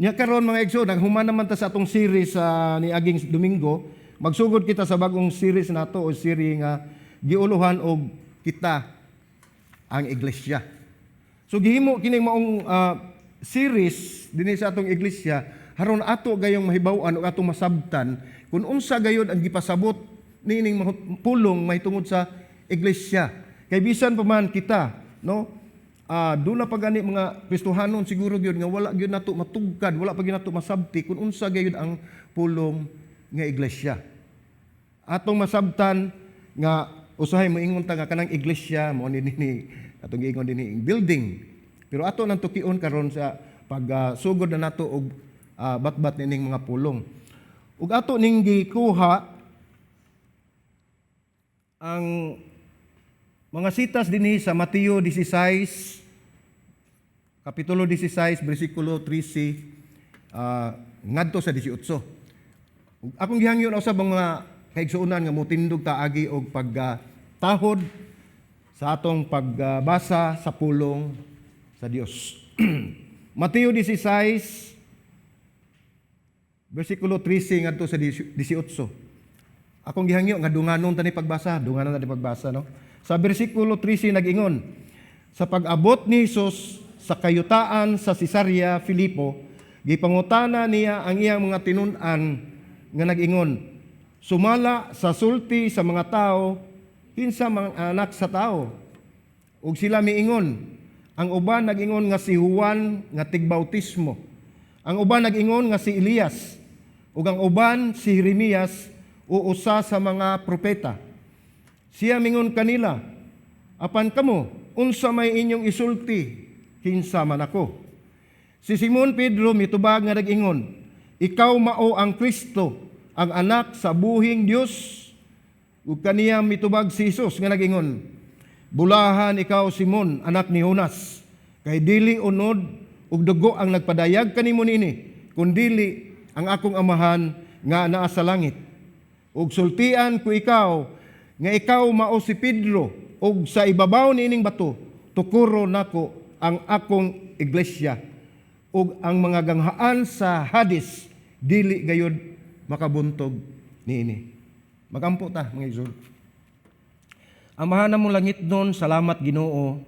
Nya karon mga igsoon, naghuman naman ta sa atong series ni aging Domingo, magsugod kita sa bagong series nato o series nga giuluhan og kita ang iglesia. So gihimo kining maong series dinhi sa atong iglesia haron ato gayong mahibaw-an ug atong masabtan kung unsa gayud ang gipasabot nining pulong mahitungod sa iglesia. Kay bisan pa man kita, no? Doon na pagani mga Kristohanon siguro gyud nga wala gyud nato matugkad, wala pa gyud nato masabti kung unsa gayud ang pulong nga iglesia. Atong masabtan nga usahay moingon ta nga kanang iglesia mo ni atong giingon dinhi building. Pero ato nang tukion karon sa pagsugod na nato og batbat nining mga pulong. Ug ato ning gikuha ang mga sitas dinhi sa Mateo 16, Kapitulo 16, versikulo 13, ngadto sa 18. Akong gihangyon usab mga kaigsuonan nga motindog ta agi og pagtahod sa atong pagbasa sa pulong sa Dios. Mateo 16, versikulo 13 ngadto sa 18. Akong gihangyo nga dunganon tani pagbasa, no? Sa bersikulo 13 nag-ingon, sa pag-abot ni Jesus sa kayutaan sa Cesarea Filipo, gipangutana niya ang iyang mga tinun-an nga nag-ingon, sumala sa sulti sa mga tao, kinsa mga anak sa tao. Ug sila miingon, ang uban nag-ingon nga si Juan nga tigbautismo, ang uban nag-ingon nga si Elias, ug ang uban si Jeremias o usa sa mga propeta. Siya mingon kanila, apan kamo, unsa may inyong isulti, kinsa man ako. Si Simon Pedro mitubag nga nag-ingon, ikaw mao ang Kristo, ang anak sa buhing Dios. Ug kaniya mitubag si Jesus nga nag-ingon, bulahan ikaw Simon, anak ni Jonas, kay dili unod ug dugo ang nagpadayag kanimo nini, kundili ang akong amahan nga naa sa langit. Ug sultian ko ikaw nga ikaw mao si Pedro, ug sa ibabaw niining bato tukuro nako ang akong iglesia, ug ang mga ganghaan sa Hades dili gayud makabuntog niini. Magampo ta mga igsoon. Amahan mo langit nun, salamat Ginoo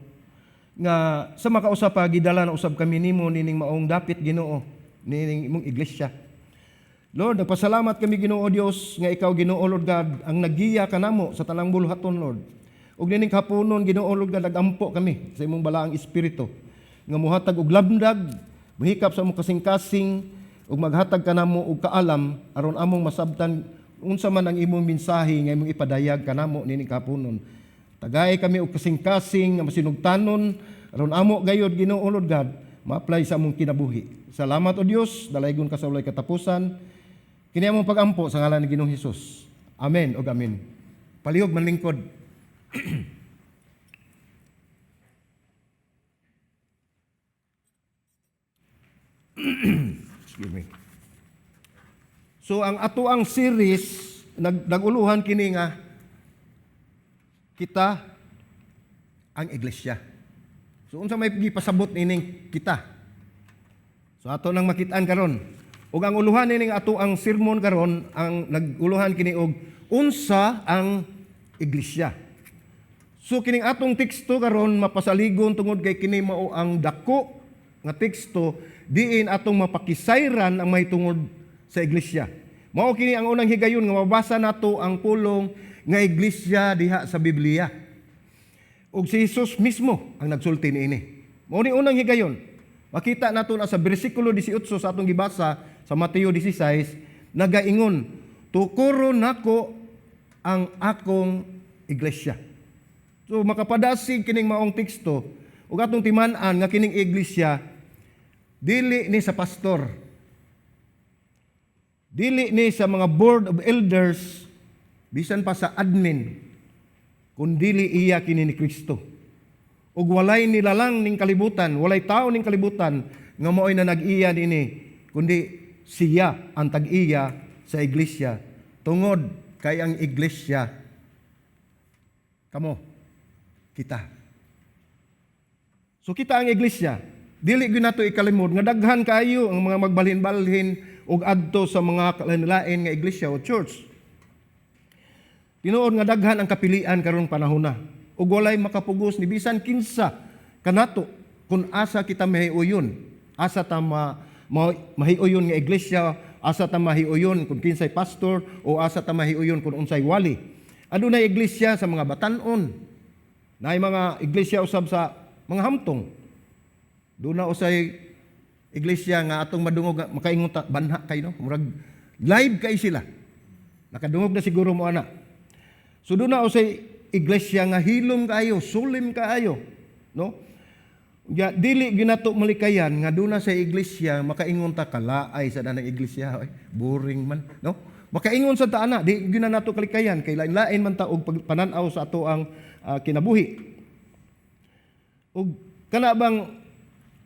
nga sa makausap gidala na usab kami nimo nining maong dapit Ginoo nining imong iglesia. Lord, nagpasalamat kami Ginoo Dios nga ikaw Ginoo Lord God ang naggiya kanamo sa tanang bulhaton Lord. Ug nining kapunon Ginoo Lord God nagampo kami sa imong balaang espiritu nga muhatag og labdag, mohikap sa among kasing-kasing ug maghatag kanamo og kaalam aron among masabtan unsa man ang imong mensahe nga imong ipadayag kanamo nining kapunon. Tagay kami og kasing-kasing nga masinugtanon aron amo gayud Ginoo Lord God ma-apply sa among kinabuhi. Salamat o Dios, dalaygon ka sa walay katapusan. Kini among pag-ampo sa ngalan ni Ginoong Hesus. Amen o amen. Palihog manlingkod. Excuse me. So ang atuang series naguluhan kini nga kita ang iglesia. So unsa may gipasabot nining kita? So ato nang makitaan karon. Ug ang uluhan nining ato ang sermon karon ang naguluhan kini og unsa ang iglesia. So kining atong teksto karon mapasaligon tungod kay kini mao ang dako nga teksto diin atong mapakisayran ang mahitungod sa iglesia. Mao kini ang unang higayon nga mabasa nato ang pulong nga iglesia diha sa Biblia. Ug si Jesus mismo ang nagsulti niini. Mao ni unang higayon. Makita nato na sa bersikulo 18 sa atong gibasa sa Mateo 16, nagaingon, tukuro nako ang akong iglesia. So makapadasig kining maong teksto ug atong timan-an nga kining iglesia dili ni sa pastor, dili ni sa mga board of elders, bisan pa sa admin, kundili iya kini ni Kristo. Ug walay nilalang ning kalibutan, walay tao ning kalibutan nga mao'y na nag-iya dinhi, kundi siya ang tag-iya sa iglesia. Tungod kay ang iglesia kamo kita. So kita ang iglesia. dili gyud nato ikalimod nga daghan kaayo ang mga magbalhin-balhin ug adto sa mga kalain-lain nga iglesia o church. Tinuod nga daghan ang kapilian karong panahon na. Ug walay makapugos ni bisan kinsa kanato kung asa kita mahiuyon. Asa ta mahiuyon nga iglesia, asa ta mahiuyon kung kinsay pastor o asa ta mahiuyon kung unsay wali. Adunay iglesia sa mga batan-on. Naay mga iglesia usab sa mga hamtong. Doon na usay iglesia nga atong madungog makaingon ta banha kay no, murag live kay sila. Nakadungog na siguro mo ana. So doon na usay iglesia nga hilom kaayo, sulim kaayo, no? Ya dili ginato malikayan nga doon na sa iglesia makaingon ta kalaay sa danang iglesia, ay boring man, no? Makaingon sa taana, di gyud nato kalikayan kay lain-lain man ta og pananaw sa ato ang kinabuhi. Og kana bang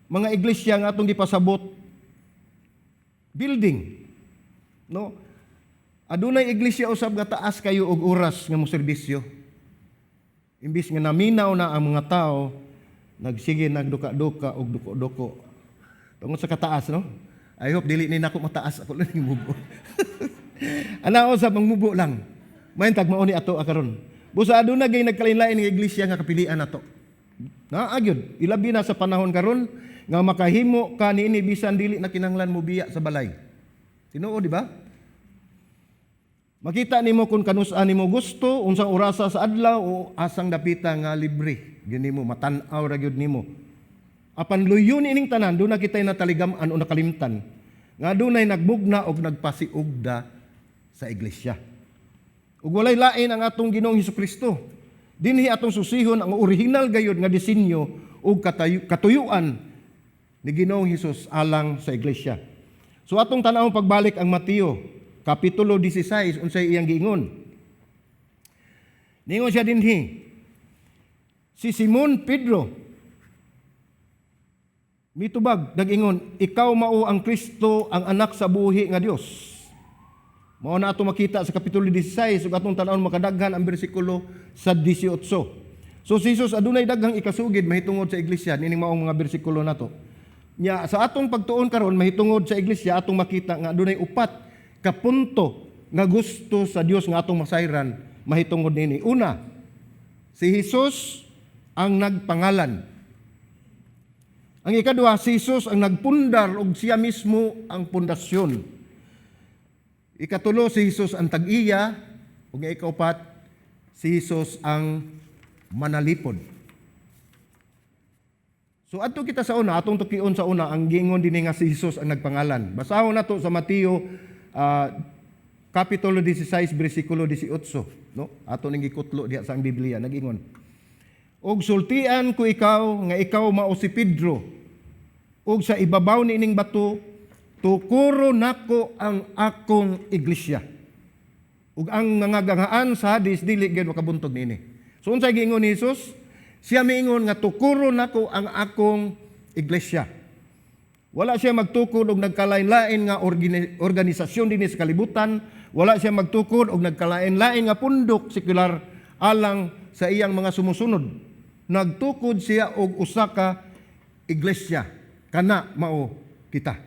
mga iglesia nga atong gipasabot building, no? Adunay iglesia usab nga taas kayo og oras nga moserbisyo. Imbis nga naminaw na ang mga tao, nagsige nagduka-duka og duko-duko. Tungod sa kataas, no? I hope dili ni nako mataas ako lang mubo. Ana usab ang mubo lang. Mayn tag mao ni ato karon. Busa aduna gay nagkalain-lain nga iglesia nga kapilian nato. Naagyod, ilabi na sa panahon karon nga makahimo ka niini bisan dili na kinahanglan mo biya sa balay. Tinuod di ba? Makita nimo kung kanus-an nimo gusto, unsang orasa sa adlaw o asang dapita nga libre. Gyud nimo matan-aw ra gyud nimo. Apan luyon ining tanan, do na kitay nataligam-an o nakalimtan. Nga dunay nagbugna og nagpasiugda sa iglesia. Ug walay lain ang atong Ginoong Hesukristo. Dinhi atong susihon ang original gayud nga disenyo ug katuyuan ni Ginoong Hesus alang sa iglesia. So atong tan-awon pagbalik ang Mateo Kapitulo 16, unsay iyang giingon. Ningon siya dinhi, si Simon Pedro, mitubag, nag-ingon, ikaw mao ang Kristo, ang anak sa buhi nga Dios. Mao na ato makita sa Kapitulo 16, ug atong tan-awon makadaghan ang bersikulo sa 18. So si Jesus adunay daghang ikasugid mahitungod sa iglesia, nining maong mga bersikulo nato. Nya sa atong pagtuon karon mahitungod sa iglesia atong makita nga adunay upat kapunto nga gusto sa Dios nga atong masayran mahitungod nini. Una, si Jesus ang nagpangalan. Ang ikaduha, si Jesus ang nagpundar ug siya mismo ang pundasyon. Ikatulo, si Jesus ang tag-iya ug ikaupat, si Jesus ang manalipod. So adto kita sa una, atong tukion sa una ang giingon dinhi nga si Jesus ang nagpangalan. Basahon nato sa Mateo Kapitulo 16, bersikulo 18, no? Ato ning gikutlo diha sa Biblia nag-ingon. Og sultian ko ikaw nga ikaw mao si Pedro. Og sa ibabaw niining bato tukuro nako ang akong iglesia. Ug ang nangagangaan sa hadis dili gyud makabuntog niini. So unsay giingon ni Jesus? Siya miingon nga tukuro nako ang akong iglesia. Wala siya magtukod og nagkalain-lain nga organisasyon dinhi sa kalibutan, wala siya magtukod og nagkalain-lain nga pundok sekular alang sa iyang mga sumusunod. Nagtukod siya og usa ka iglesia, kana mao kita.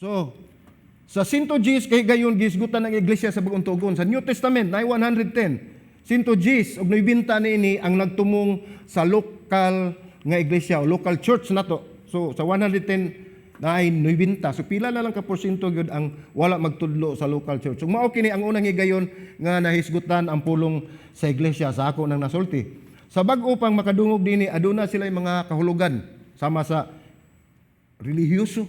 So, sa 110 kay gayon gisgutan ng iglesia sa bagong tugon. Sa New Testament na 110 110 og 90 niini ang nagtumong sa local nga iglesia o local church nato. So sa 110 na 90. So pila na lang ka porsyento gyud ang wala magtudlo sa local church. So mao kini ang unang higayon nga nahisgutan ang pulong sa iglesia sa ako nang nasulti. Sa bag-o pang makadungog dinhi aduna sila mga kahulugan sama sa relihiyoso.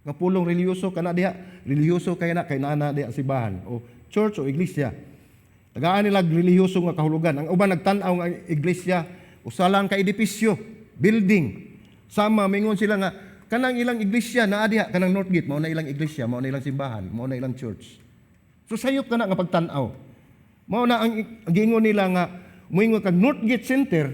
Nga pulong relihiyoso kana diha, relihiyoso kay na diha simbahan o church o iglesia. Tagaan nila relihiyoso nga kahulugan. Ang uban nagtan-aw nga iglesia, usa lang ka edipisyo, building. Sama mingon sila nga kanang ilang iglesia naa diha, kanang Northgate mao na ilang iglesia, mao na ilang simbahan, mao na ilang church. So sayop kana nga pagtan-aw. Mao na ang giingon nila nga moingon kag Northgate Center,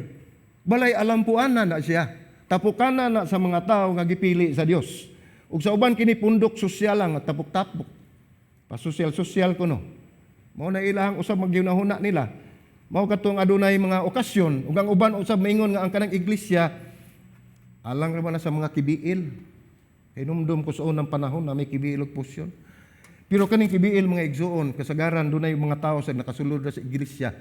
balay alampuanan na siya. Tapukana na sa mga tao nga gipili sa Dios. Ug sa uban kini pundok sosyal lang tapok-tapok. Pa social kuno. Mao na ilang usab magyunahuna nila. Mao katong adunay mga okasyon ug ang uban usab maingon nga ang kanang iglesia alang ra man na sa mga kibiil. Hinumdum ko sa unang panahon na may kibiil ug pusyon. Pero kaning kibiil mga igsoon, kasagaran dunay mga tao sa nakasulod sa iglesia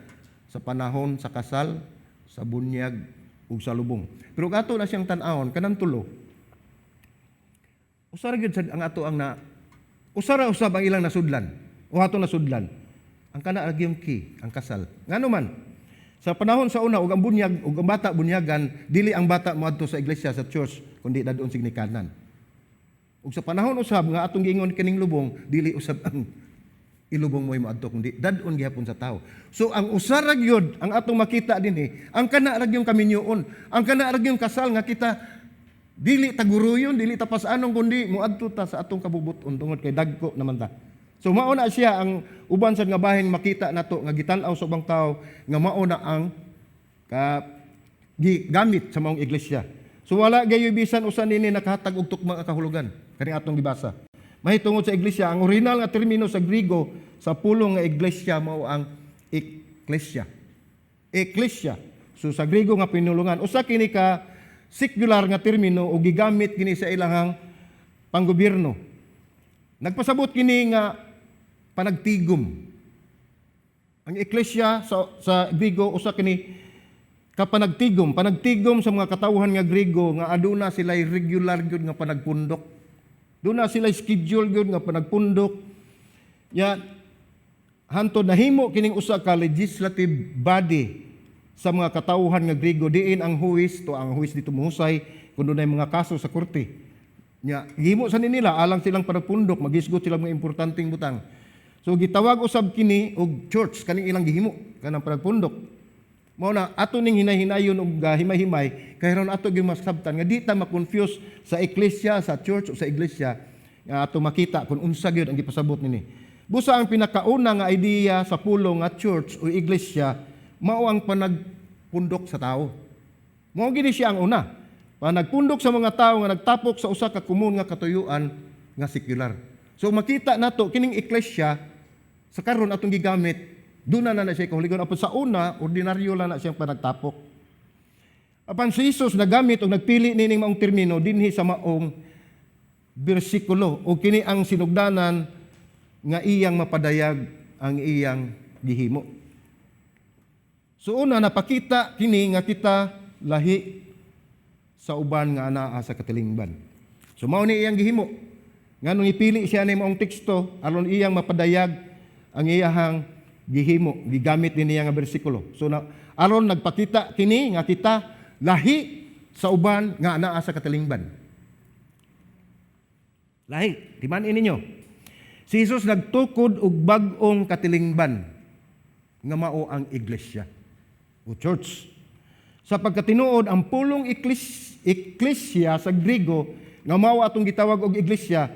sa panahon sa kasal, sa bunyag ug sa lubong. Pero ato na siyang tan-awon kanang tulo. Usara gyud sad ang ato ang na usara usab ang ilang nasudlan. O ato nasudlan. Ang kana ag yung key, ang kasal. Ngano man sa panahon sa una ug ang bunyag ug ang bata bunyagan, dili ang bata moadto sa iglesia sa church kundi dadon sig nikanan. Ug sa panahon usab nga atong giingon kining lubong, dili usab ang ilubong mo moadto kundi dadon gihapon sa tao. So ang usara gyud ang atong makita dinhi, ang kana ra gyud kaminyoon, ang kana ra gyud kasal nga kita dili taguruyon, dili tapas-anong kundi moadto ta sa atong kabubuton tungod kay dagko naman ta. So mao na siya ang uban sad nga bahin makita nato nga gitan-aw sa ubang tao nga mao na ang gamit sa maong iglesia. So wala gayoy bisan usa nini nakahatag og tukma nga kahulugan kani atong gibasa. Mahitungod sa iglesia, ang original nga termino sa Griego sa pulong nga iglesia mao ang ekklesia. Ekklesia. So sa Griego nga pinulungan, usa kini ka secular nga termino o gigamit kini sa ilahang panggobyerno. Nagpasabot kini nga panagtigom. Ang ekklesia sa Griego usa kini kapanagtigom, panagtigom sa mga katawhan nga Griego nga aduna sila regular gyud nga panagpundok. Duna sila schedule gyud nga panagpundok. Ya hantod nahimo kining usa ka legislative body sa mga katawhan nga Griego diin ang huwis dito mohusay kun dunay mga kaso sa korte. Nya gihimo sa nila alang silang panagpundok, magisgot sila mga importanteng butang. So gitawag usab kini og church kaning ilang gihimo kanang panagpundok. Mao na ato ning hinay-hinayon og himay-himay kay ron ato gyud masabtan nga di ta ma-confuse sa eklesia, sa church o sa iglesia nga ato makita kung unsa gyud ang gipasabot nini. Busa ang pinakauna nga idea sa pulong nga church o iglesia mao ang panagpundok sa tao. Mao gini siya ang una. Panagpundok sa mga tao nga nagtapok sa usa ka komun nga katuyuan nga secular. So makita nato kining iglesia sa karon atong gigamit doon na siya kahuligon. Apan sa una, ordinaryo lang na siyang panagtapok. Apan si Jesus nagamit o nagpili nining maong termino dinhi sa maong bersikulo o kini ang sinugdanan nga iyang mapadayag ang iyang gihimo. So una, napakita kini nga kita lahi sa uban nga anaa sa katilingban. So mao ni iyang gihimo. Nganong ipili siya ni maong teksto aron iyang mapadayag ang iyang gihimo, gigamit din niya nga bersikulo. So aron nagpakita kini nga kita lahi sa uban nga anaa sa katilingban. Lahi, timan ninyo. Si Jesus nagtukod og bag-ong katilingban nga mao ang iglesia o church. Sa pagkatinuod ang pulong eklesia sa Griego nga mao atong gitawag og iglesia,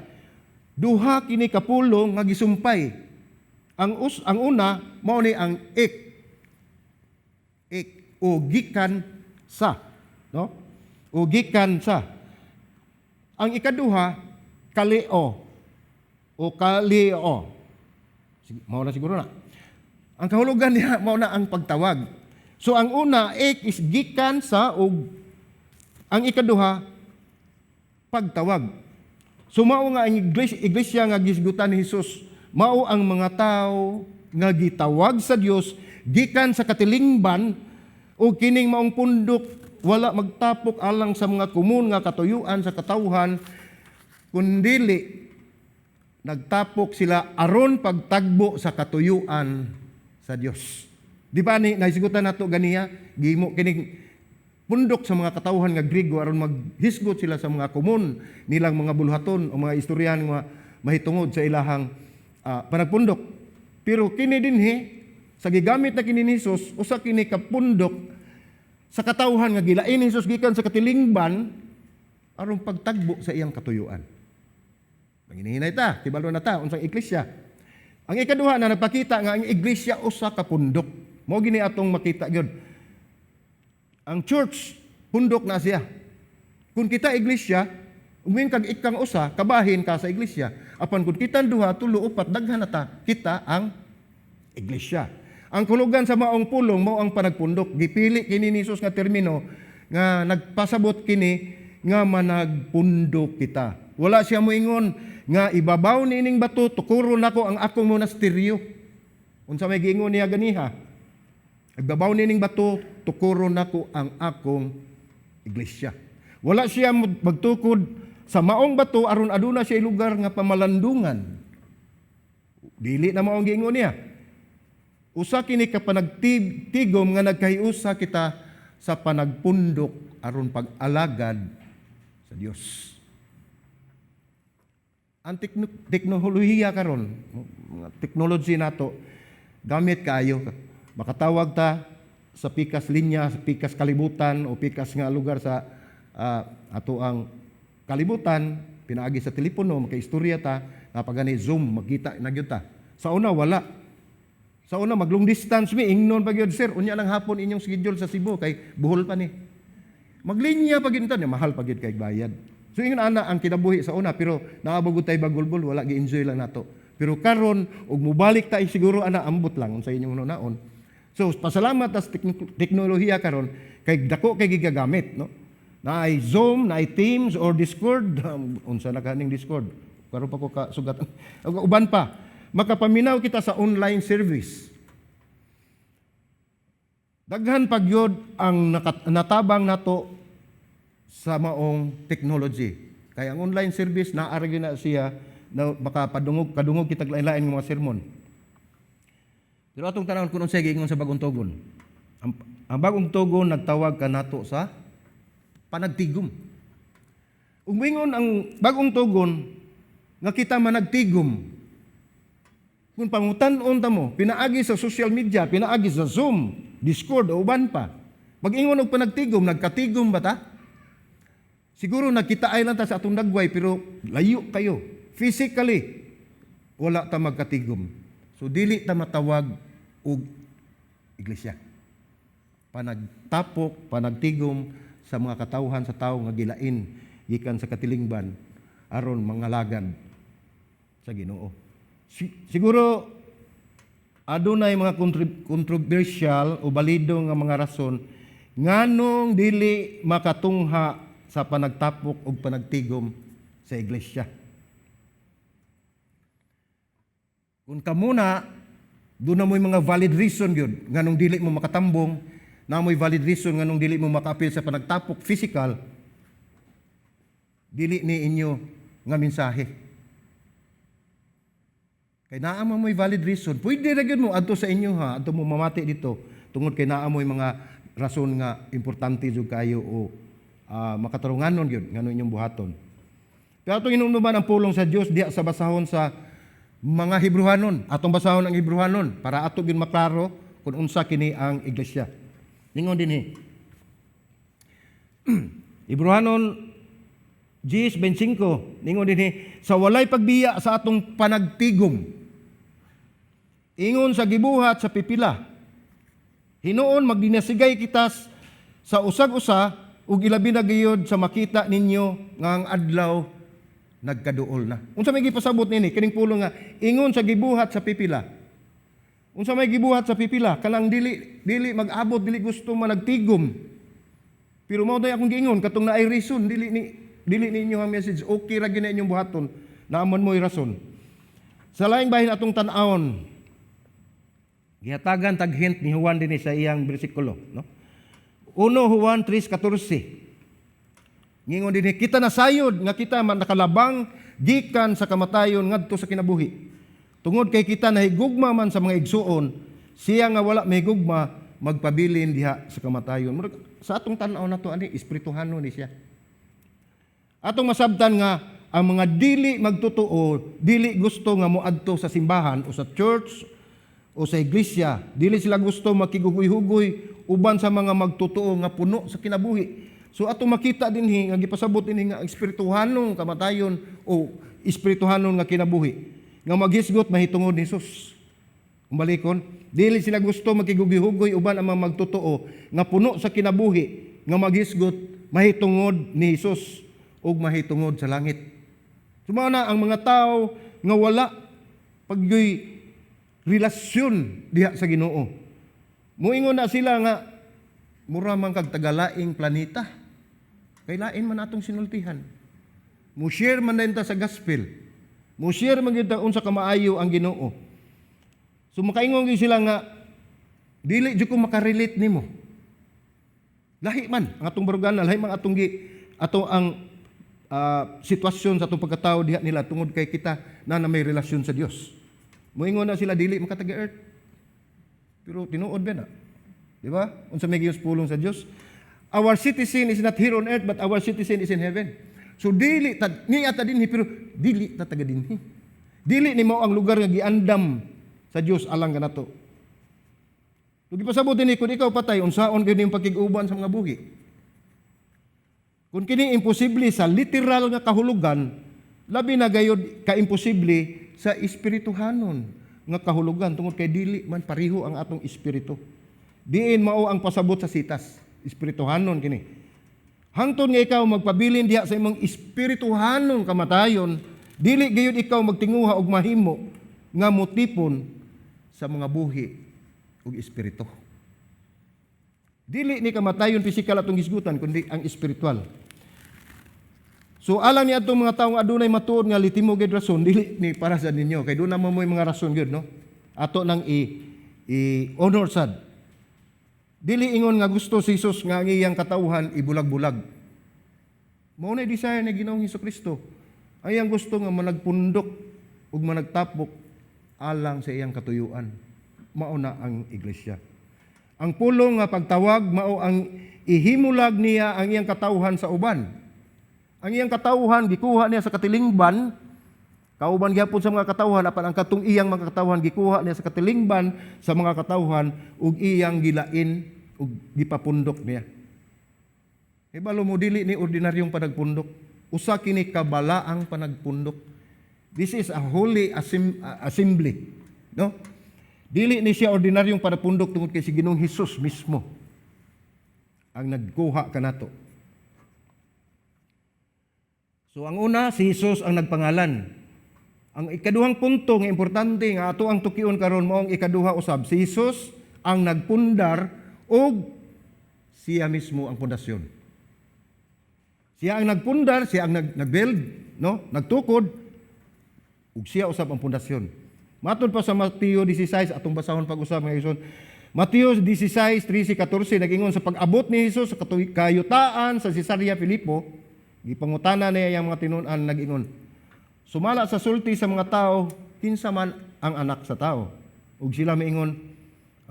duha kini ka pulong nga gisumpay. Ang una mao ni ang ek o gikan sa, no? O gikan sa. Ang ikaduha kaleo o kaleo. Mao na siguro na. Ang kahulugan niya mao na ang pagtawag. So ang una ek is gikan sa o ang ikaduha pagtawag. So mao nga ang iglesia nga gisgutan ni Hesus. Mao ang mga tao nga gitawag sa Dios gikan sa katilingban o kining maong pundok wala magtapok alang sa mga komun nga katuyuan sa katawhan kundili nagtapok sila aron pagtagbo sa katuyuan sa Dios. Di ba ni naisigutan nato ganiya gihimo kining pundok sa mga katawhan nga Griego aron maghisgot sila sa mga komun nilang mga buluhaton o mga istoryan nga mahitungod sa ilahang panagpundok. Pero kini dinhi sa gigamit na kini ni Jesus usa kini ka pundok sa katawhan nga gilain ni Jesus gikan sa katilingban aron pagtagbo sa iyang katuyuan. Manginahinay ta, kibalo na ta unsang iglesia. Ang ikaduha na nagpakita nga ang iglesia usa ka pundok. Mao gini atong makita gyud. Ang church pundok na siya. Kung kita iglesia, umin kag ikang usa, kabahin ka sa iglesia. Apan kung kita duha, tulo, upat, daghan na ta, kita ang iglesia. Ang kulugan sa maong pulong mao ang panagpundok. Gipili kini ni Jesus nga termino nga nagpasabot kini nga managpundok kita. Wala siya moingon nga ibabaw nining bato tukuro nako ang akong monasteryo. Unsa may giingon niya ganiha? Ibabaw nining bato tukuro nako ang akong iglesia. Wala siya magtukod sa maong bato aron aduna siya lugar nga pamalandungan. Dili na maong giingon niya. Usa kini ka panagtigom nga nagkahiusa kita sa panagpundok aron pag-alagad sa Dios. Ang teknolohiya karon, technology nato gamit kaayo. Makatawag ta sa pikas linya, sa pikas kalibutan o pikas nga lugar sa ato ang kalibutan, pinaagi sa telepono, makaistorya ta, napagani Zoom, magkita na gyud ta. Sa una wala. Sa una mag long distance mi ingnon pa gyud sir, unya lang hapon inyong schedule sa Cebu kay buhol pa ni. Maglinya pa gyud ta, mahal pa gyud kay bayad. So ingon ana ang kinabuhi sa una pero naabog tay bagulbol, wala gi-enjoy lang nato. Pero karon ug mobalik ta siguro ana ambot lang sa inyong naon. So pasalamat as teknolohiya karon kay dako kay gigagamit, no? Na ay Zoom, na ay Teams or Discord, unsa na kaning Discord? Karon pa ko ka sugat. Uban pa, makapaminaw kita sa online service. Daghan pagyod ang natabang nato sa maong technology. Kaya ang online service naargi na siya na kadungog kita lain-lain ng mga sermon. Pero atong tanawon kung unsay giingon sa bagong tugon. Ang bagong tugon nagtawag kanato sa panagtigom. Ug moingon ang bagong tugon nga kita managtigom. Kung pangutan-on ta mo, pinaagi sa social media, pinaagi sa Zoom, Discord o uban pa. Pag-ingon og panagtigom, nagkatigom ba ta? Siguro nakita ay lang ta sa atong dagway pero layo kayo. Physically, wala ta magkatigom. So dili ta matawag og iglesia. Panagtapok, panagtigom sa mga katawhan sa tao nga gilain gikan sa katilingban aron mangalagad sa Ginoo. Siguro adunay mga controversial o balido nga mga rason nganong dili makatungha sa panagtapok o panagtigom sa iglesia. Kung kamuna, doon na mo'y mga valid reason yun, nganong dili mo makatambong, na mo'y valid reason nganong dili mo makaapil sa panagtapok physical, dili ni inyo nga mensahe. Kay naa mo'y valid reason, pwede ra gyud mo adto sa inyo ha, adto mo mamati dito, tungod kay naa mo'y mga rason nga importante jud kayo o makatarunganon yun, ngano inyong buhaton. Pero itong inunuban ang pulong sa Diyos, diya sa basahon sa mga Hebrewanon, atong basahon ang Hebrewanon, para ato yun maklaro kung unsa kini ang iglesia. Ningon din Hebrewanon 10:25, ningon din sa walay pagbiya sa atong panagtigom, ingon sa gibuhat sa pipila, hinuon magdinasigay kita sa usag-usa, ug ilabi na gayud sa makita ninyo nga ang adlaw nagkaduol na. Unsa may gipasabot nini kining pulong nga ingon sa gibuhat sa pipila. Unsa may gibuhat sa pipila kanang dili mag-abot, dili gusto managtigom. Pero mao day akong giingon katong naay reason dili ninyo ang message okay ra gyud na inyong buhaton naamon mo'y rason. Sa laing bahin atong tan-awon gihatagan tag hint ni Juan dinhi sa iyang bersikulo, no? 1 Juan 3:14. Ngingon din kita nasayod nga kita man nakalabang gikan sa kamatayon ngadto sa kinabuhi. Tungod kay kita nahigugma man sa mga igsuon, siya nga wala mahigugma magpabilin diha sa kamatayon. Sa atong tan-aw nato ani espirituhano ni siya. Atong masabtan nga ang mga dili magtotoo, dili gusto nga moadto sa simbahan o sa church o sa iglesia, dili sila gusto makigugoy-hugoy uban sa mga magtotoo nga puno sa kinabuhi. So ato makita dinhi nga gipasabot dinhi nga espirituhanong kamatayon o espirituhanon nga kinabuhi nga maghisgot mahitungod ni Hesus. Umbalikon, dili sila gusto makigugoy-hugoy uban ang mga magtotoo nga puno sa kinabuhi nga maghisgot mahitungod ni Hesus ug mahitungod sa langit. Sumana ang mga tao nga wala pagyoy relasyon diha sa Ginoo. Muingon na sila nga mura man kag tagalaing planeta. Kay lain man atong sinultihan. Mo-share man din ta sa gospel. Mo-share man gyud ta unsa ka maayo ang Ginoo. So makaingon gyud sila nga dili jud ko makarelate nimo. Lahi man ang atong barugana, lahi man atong ang sitwasyon sa atong pagkatao diha nila tungod kay kita na may relasyon sa Dios. Moingon na sila dili makataga-earth. Pero tinuod ba na? Di ba? Unsa may giyos pulong sa Dios? Our citizen is not here on earth, but our citizen is in heaven. So dili niya ta dinhi pero dili ta taga dinhi. Dili ni mao ang lugar nga giandam sa Dios alang kanato. Lugi pasabot ni kun ikaw patay unsaon gyud ning pakig-uban sa mga buhi. Kung kini imposible sa literal nga kahulugan, labi na gayud ka imposible sa espirituhanon nga kahulugan tungod kay dili man pareho ang atong espiritu. Diin mao ang pasabot sa sitas, espirituhanon kini. Hangtod nga ikaw magpabilin diha sa imong espirituhanon kamatayon, dili gayud ikaw magtinguha og mahimo nga motipon sa mga buhi ug espiritu. Dili ni kamatayon pisikal atong gisgutan kundi ang espiritual. So alang ni atong mga tawo adunay matuod nga litimo gid rason dili ni para sa ninyo kay doon naman mo mga rason gid no. Ato nang honor sad. Dili ingon nga gusto si Jesus nga ang iyang katawhan ibulag-bulag. Mao na desire ni Ginoong Hesukristo. Ay ang gusto nga managpundok ug managtapok alang sa iyang katuyuan. Mao na ang iglesia. Ang pulong nga pagtawag mao ang ihimulag niya ang iyang katawhan sa uban. Ang iyang katawhan gikuha niya sa katilingban, kauban gyapon sa mga katawhan apan ang katong iyang mga katawhan gikuha niya sa katilingban sa mga katawhan ug iyang gilain ug gipapundok niya. Ibalo mo dili ni ordinaryong panagpundok, usa kini kabalaang panagpundok. This is a holy assembly, no? Dili ni siya ordinaryong panagpundok tungod kay si Ginoong Hesus mismo ang nagkuha kanato. So ang una, si Jesus ang nagpangalan. Ang ikaduhang punto nga importante nga ato ang tukion karon mao ang ikaduha usab, si Jesus ang nagpundar ug siya mismo ang pundasyon. Siya ang nagpundar, siya ang nagbuild, no? Nagtukod ug siya usab ang pundasyon. Matod pa sa Mateo 16 atong basahon pag-usab nga ison. Mateo 16:13-14 nag-ingon sa pag-abot ni Jesus sa kayutaan sa Cesarea Filipo, gipangutana niya ang mga tinun-an nag-ingon. Sumala sa sulti sa mga tao, kinsa man ang anak sa tao. Ug sila miingon,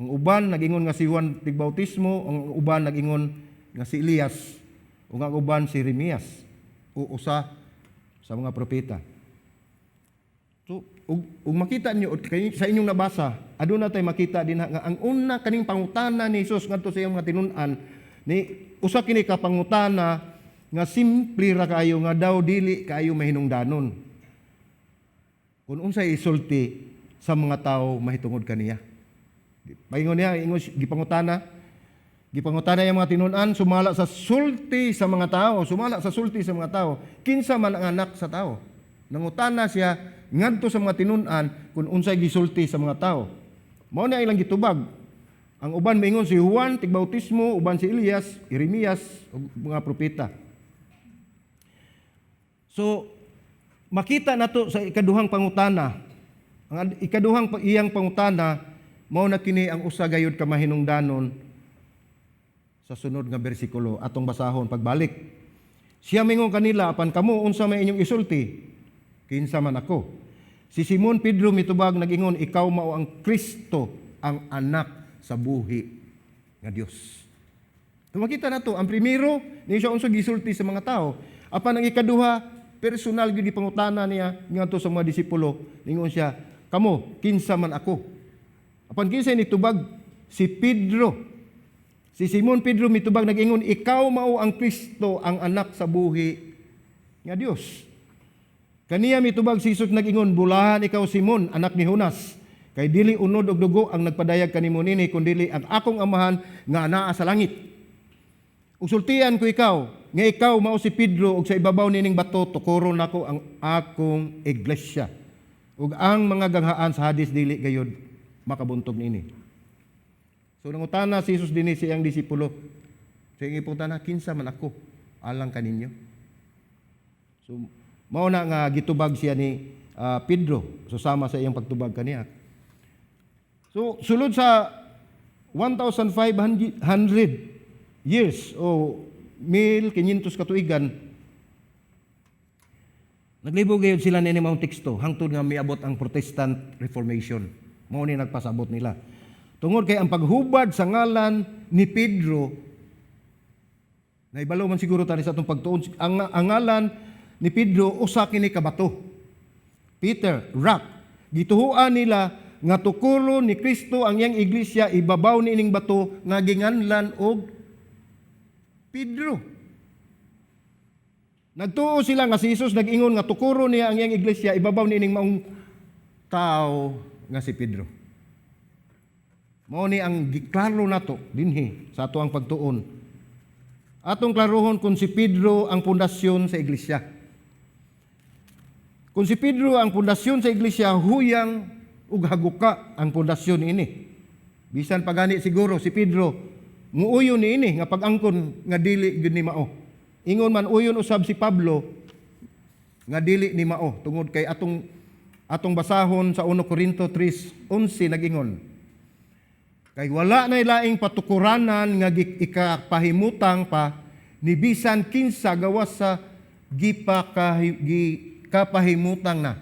ang uban nag-ingon nga si Juan Tigbautismo, ang uban nag-ingon nga si Elias, ug ang uban si Jeremias, o usa sa mga propeta. So, ug makita niyo sa inyong nabasa, aduna tay makita din nga ang una kaning pangutana ni Jesus ngadto sa iyang mga tinun-an ni usa kini ka pangutana nga simple ra kayo nga daw dili kayo mahinungdanon. Kung unsay isulti sa mga tao mahitungod kaniya. Paingon niya, gipangutana yung mga tinun-an, sumala sa sulti sa mga tao, kinsa man ang anak sa tao. Nangutana siya ngadto sa mga tinun-an kung unsay gisulti sa mga tao. Mao na ilang gitubag. Ang uban miingon si Juan Tigbautismo, uban si Elias, Jeremias, ug mga propeta. So, makita nato sa ikaduhang pangutana. Ang ikaduhang iyang pangutana, mao na kini ang usa gayud ka mahinungdanon sa sunod nga bersikulo atong basahon pagbalik. Siya mingon kanila, apan kamo unsa may inyong isulti? Kinsa man ako. Si Simon Pedro mitubag nag-ingon, ikaw mao ang Kristo, ang anak sa buhi nga Dios. Makita nato ang primero ni siya unsa gisulti sa mga tao. Apan ang ikaduha, personal gyud pangutana niya ngadto sa mga disipulo, ningon siya, kamo kinsa man ako. Apan kinsa ni tubag? Si Pedro. Si Simon Pedro mitubag nag-ingon, ikaw mao ang Kristo, ang anak sa buhi nga Dios. Kaniya mitubag si Jesus nag-ingon, bulahan ikaw Simon, anak ni Jonas, kay dili unod og dugo ang nagpadayag kanimo nini kundi ang akong amahan nga naa sa langit. Ug sultian ko ikaw, nga ikaw mao si Pedro ug sa ibabaw nining bato tukuron nako ang akong iglesia. Ug ang mga ganghaan sa Hades dili gayud makabuntog niini. So nangutana si Jesus dinhi siyang disipulo. Sa ipungtana, kinsa man ako alang kaninyo. So mao na nga gitubag siya ni Pedro susama sa iyang pagtubag kaniya. So sulod sa 1,500 years o 1,500 katuigan, naglibog gayud sila ni mga teksto hangtod nga miabot ang Protestant Reformation. Mao ni nagpasabot nila. Tungod kay ang paghubad sa ngalan ni Pedro, naibalo man siguro tani sa atong pagtuon, ang ngalan ni Pedro usa kini kabato. Peter, rock. Gituhuan nila nga tukuro ni Kristo ang iyang iglesia ibabaw ni ining bato nga ginganlan og Pedro. Nagtuo sila nga si Jesus nag-ingon nga tukuro niya ang iyang iglesia ibabaw ni ining maong tao nga si Pedro. Mao ni ang giklaro nato dinhi sa ato ang pagtuon. Atong klarohon kung si Pedro ang pundasyon sa iglesia. Kung si Pedro ang pundasyon sa iglesia, huyang ug haguka ang pundasyon ini. Bisan pagani siguro si Pedro muuyon ni ini nga pag-angkon nga dili gyud ni mao. Ingon man uyon usab si Pablo nga dili ni mao tungod kay atong basahon sa 1 Corinto 3:11 nag-ingon. Kay wala na laing patukuranan nga ikapahimutang pa ni bisan kinsa gawas sa kapahimutang na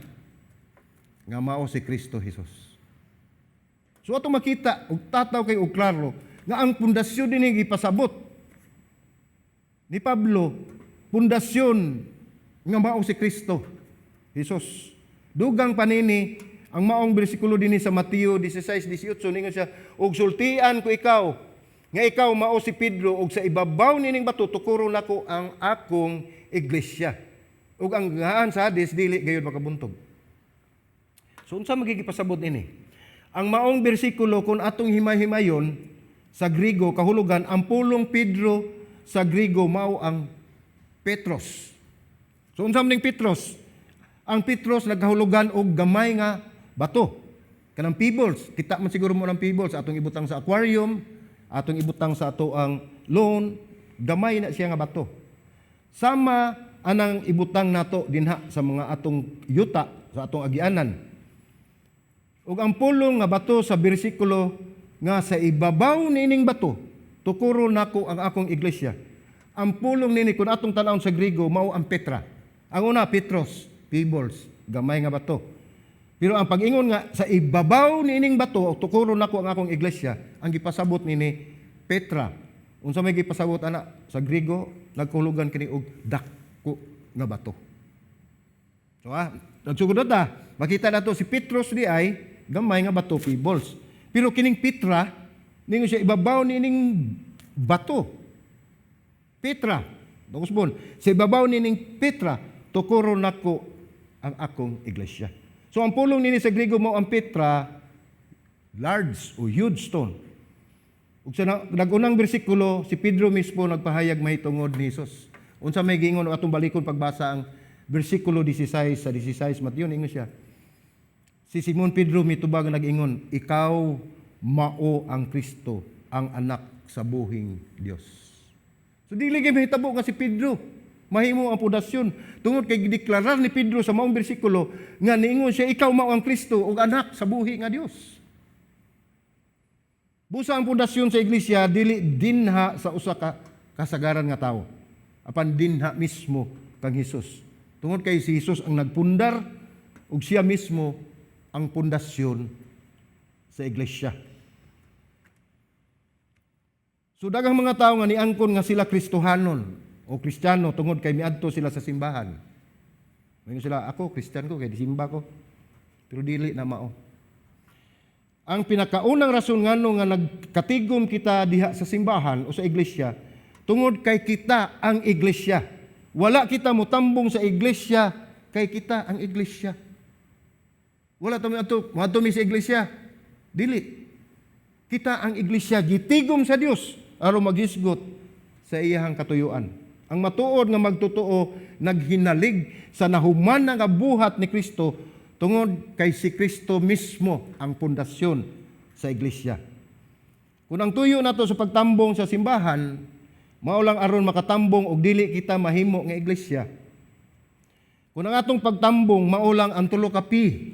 nga mao si Kristo Jesus. So ato makita ug tataw kay og klaro nga ang pundasyon dinhi gipasabot ni Pablo, pundasyon nga mao si Kristo Jesus. Dugang panini ang maong bersikulo dinhi sa Mateo 16:18 ningon siya, ug sultian ko ikaw nga ikaw mao si Pedro ug sa ibabaw nining bato tukuro nako ang akong iglesia. Ug ang gaan sa Hades dili gayud makabuntog. So unsa magigipasabot ini? Ang maong bersikulo kung atong himay-himayon sa Griego kahulugan ang pulong Pedro sa Griego mao ang Petros. So unsa man ning Petros? Ang Petros nagkahulugan og gamay nga bato. Kanang pebbles, kita man siguro mo ng pebbles atong ibutang sa aquarium, atong ibutang sa ato ang lawn, gamay na siya nga bato. Sama anang ibutang nato dinha sa mga atong yuta, sa atong agianan. Ug ang pulong nga bato sa bersikulo nga sa ibabaw nining bato, tukuro nako ang akong iglesia. Ang pulong nini kun atong tan-awon sa Griego mao ang Petra. Ang una Petros, pebbles, gamay nga bato. Pero ang pag-ingon nga sa ibabaw nining bato, tukuro nako ang akong iglesia, ang gipasabot nini Petra. Unsa may gipasabot ana sa Griego, nagkahulugan kini og dako nga bato. So nagsugod ta, makita nato si Petros di ay gamay nga bato, pebbles. Pero kining Petra, ningon siya ibabaw nining bato. Petra, Dagosbon, sa ibabaw nining Petra, tukuro nako ang akong iglesia. So ang pulong nini sa Griego mo ang Petra, large o huge stone. Ug sa nagunang bersikulo, si Pedro mismo nagpahayag mahitungod ni Jesus. Unsa may giingon atong balikon pagbasa ang bersikulo 16 sa 16 Mateo ingon siya. Si Simon Pedro mitubag nag-ingon, ikaw mao ang Kristo, ang anak sa buhing Dios. So dili gyud mahitabo nga si Pedro mahimo ang pundasyon. Tungod kay gideklarar ni Pedro sa maong bersikulo nga niingon siya, ikaw mao ang Kristo ug anak sa buhi nga Dios. Busa ang pundasyon sa iglesia dili dinha sa usa ka kasagaran nga tawo, apan dinha mismo kang Hesus. Tungod kay si Hesus ang nagpundar ug siya mismo ang pundasyon sa iglesia. So daghang mga tawo nga niangkon nga sila Kristohanon o Kristiyano tungod kay miadto sila sa simbahan. Mayon sila, ako Kristiyan ko kay disimba ko. Pero dili na mao. Ang pinakaunang rason ngano nga nagkatigom kita diha sa simbahan o sa iglesia tungod kay kita ang iglesia. Wala kita motambong sa iglesia kay kita ang iglesia. Wala ta mi sa iglesia. Dili. Kita ang iglesia gitigom sa Dios aron maghisgot sa iyahang katuyuan. Ang matuod nga magtotoo naghinalig sa nahuman nga buhat ni Kristo tungod kay si Kristo mismo ang pundasyon sa iglesia. Kung ang tuyo nato sa pagtambong sa simbahan, mao lang aron makatambong og dili kita mahimo nga iglesia. Kung ang atong pagtambong mao lang ang tulo ka pi.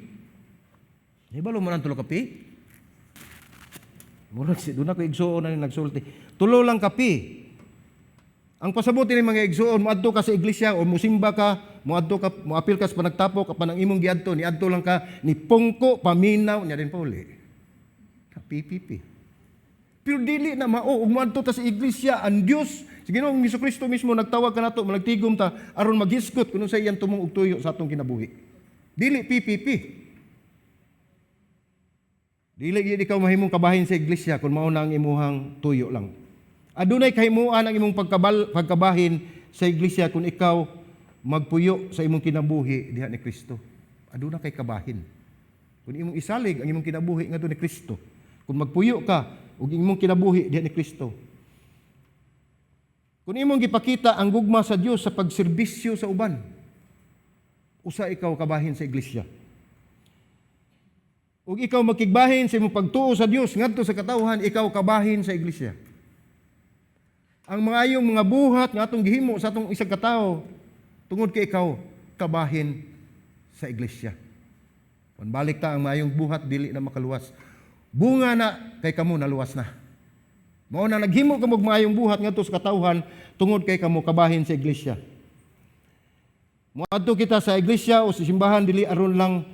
Hibalo man ang tulo ka pi? Murag si doon ako igsuon na nagsulti. Tulo lang ka pi. Ang pasabuti ni mga igsuon, moadto ka sa iglesia o musimba ka, moadto ka, moapil ka sa panagtapok, kapan ang imong giadto, niadto lang ka ni pungko paminaw nya din pauli. Kapi. Pero dili na mao ug moadto ta sa iglesia ang Dios sa Ginoong Hesukristo mismo nagtawag kanato malagtigom ta aron maghisgot kuno sa iyang tumong ug tuyo sa atong kinabuhi. Dili pipipi. Dili gid ikaw mahimong kabahin sa iglesia kun mao na ang imuhang tuyo lang. Adunay kahimuan ang imong pagkabahin sa iglesia kung ikaw magpuyo sa imong kinabuhi diha ni Kristo. Aduna kay kabahin. Kung imong isalig ang imong kinabuhi ngadto ni Kristo. Kung magpuyo ka ug imong kinabuhi diha ni Kristo. Kung imong gipakita ang gugma sa Dios sa pagserbisyo sa uban, usa ikaw kabahin sa iglesia. Ug ikaw makigbahin sa imong pagtuo sa Dios ngadto sa katawhan, ikaw kabahin sa iglesia. Ang mga ayong mga buhat nga atong gihimo sa atong isang katawo tungod kay ikaw kabahin sa iglesia. Kung balik ta ang maayong buhat dili na makaluwas. Bunga na kay kamo naluwas na. Mao na naghimo kamo og maayong buhat ngadto sa katawhan tungod kay kamo kabahin sa iglesia. Moadto kita sa iglesia o sa simbahan dili aron lang